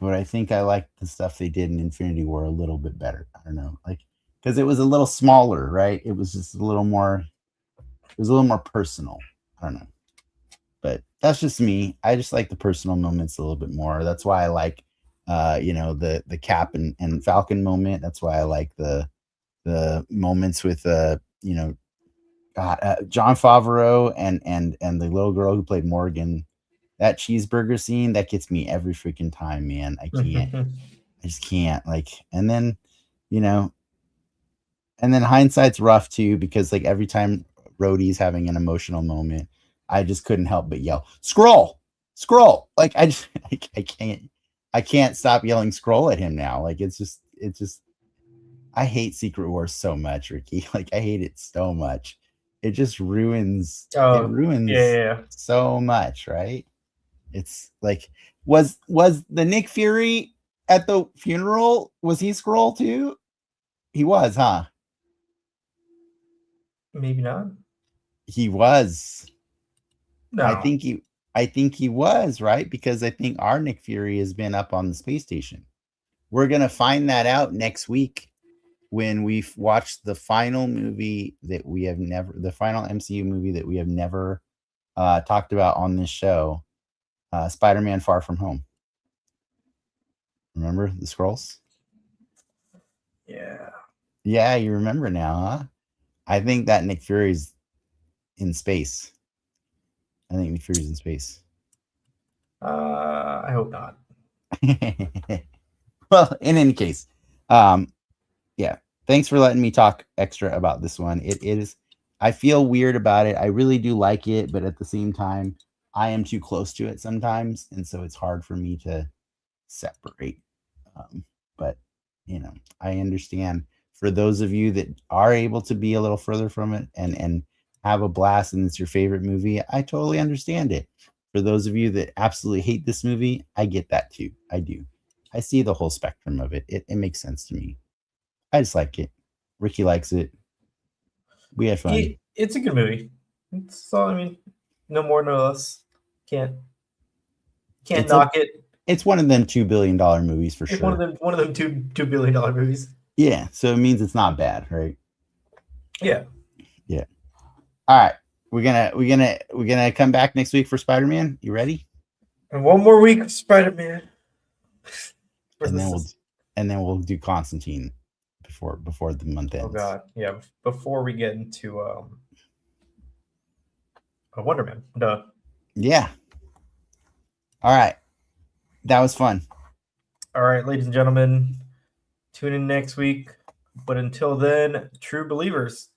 Speaker 2: But I think I like the stuff they did in Infinity War a little bit better. I don't know, like because it was a little smaller, right? It was just a little more. It was a little more personal. I don't know, but that's just me. I just like the personal moments a little bit more. That's why I like, the Cap and Falcon moment. That's why I like the moments with John Favreau and the little girl who played Morgan. That cheeseburger scene that gets me every freaking time, man. I can't. I just can't. Like, you know, and then hindsight's rough too because like every time Rhodey's having an emotional moment, I just couldn't help but yell, "Scroll, scroll!" Like I just, I can't stop yelling "scroll" at him now. Like it's just. I hate Secret Wars so much, Ricky. Like I hate it so much. It just ruins. It
Speaker 1: Oh,
Speaker 2: ruins
Speaker 1: yeah.
Speaker 2: so much, right? It's like was the Nick Fury at the funeral? Was he Scroll too? He was, huh?
Speaker 1: Maybe not.
Speaker 2: He was. I
Speaker 1: No.
Speaker 2: think he I think he was, right? Because I think our Nick Fury has been up on the space station. We're going to find that out next week when we've watched the final movie that we have never the final MCU movie that we have never talked about on this show, Spider-Man Far From Home. Remember the scrolls?
Speaker 1: Yeah.
Speaker 2: Yeah, you remember now, huh? I think that Nick Fury's in space. I think Nick Fury's in space.
Speaker 1: I hope not.
Speaker 2: Well, in any case, um, yeah. Thanks for letting me talk extra about this one. It is. I feel weird about it. I really do like it, but at the same time, I am too close to it sometimes, and so it's hard for me to separate. But I understand for those of you that are able to be a little further from it and have a blast, and it's your favorite movie. I totally understand it. For those of you that absolutely hate this movie, I get that too. I do. I see the whole spectrum of it. It makes sense to me. I just like it. Ricky likes it. We had fun.
Speaker 1: It's a good movie. It's all, I mean, no more, no less. Can't
Speaker 2: It's a
Speaker 1: knock it.
Speaker 2: it's one of them $2 billion movies for
Speaker 1: It's
Speaker 2: sure.
Speaker 1: one of them $2 billion movies.
Speaker 2: Yeah, so it means it's not bad, right?
Speaker 1: Yeah.
Speaker 2: Yeah. All right. We're gonna come back next week for Spider-Man. You ready?
Speaker 1: And one more week of Spider-Man.
Speaker 2: And then we'll do Constantine before the month ends.
Speaker 1: Oh god, yeah. Before we get into Wonder Man. Duh.
Speaker 2: Yeah. All right. That was fun.
Speaker 1: All right, ladies and gentlemen, tune in next week. But until then, true believers.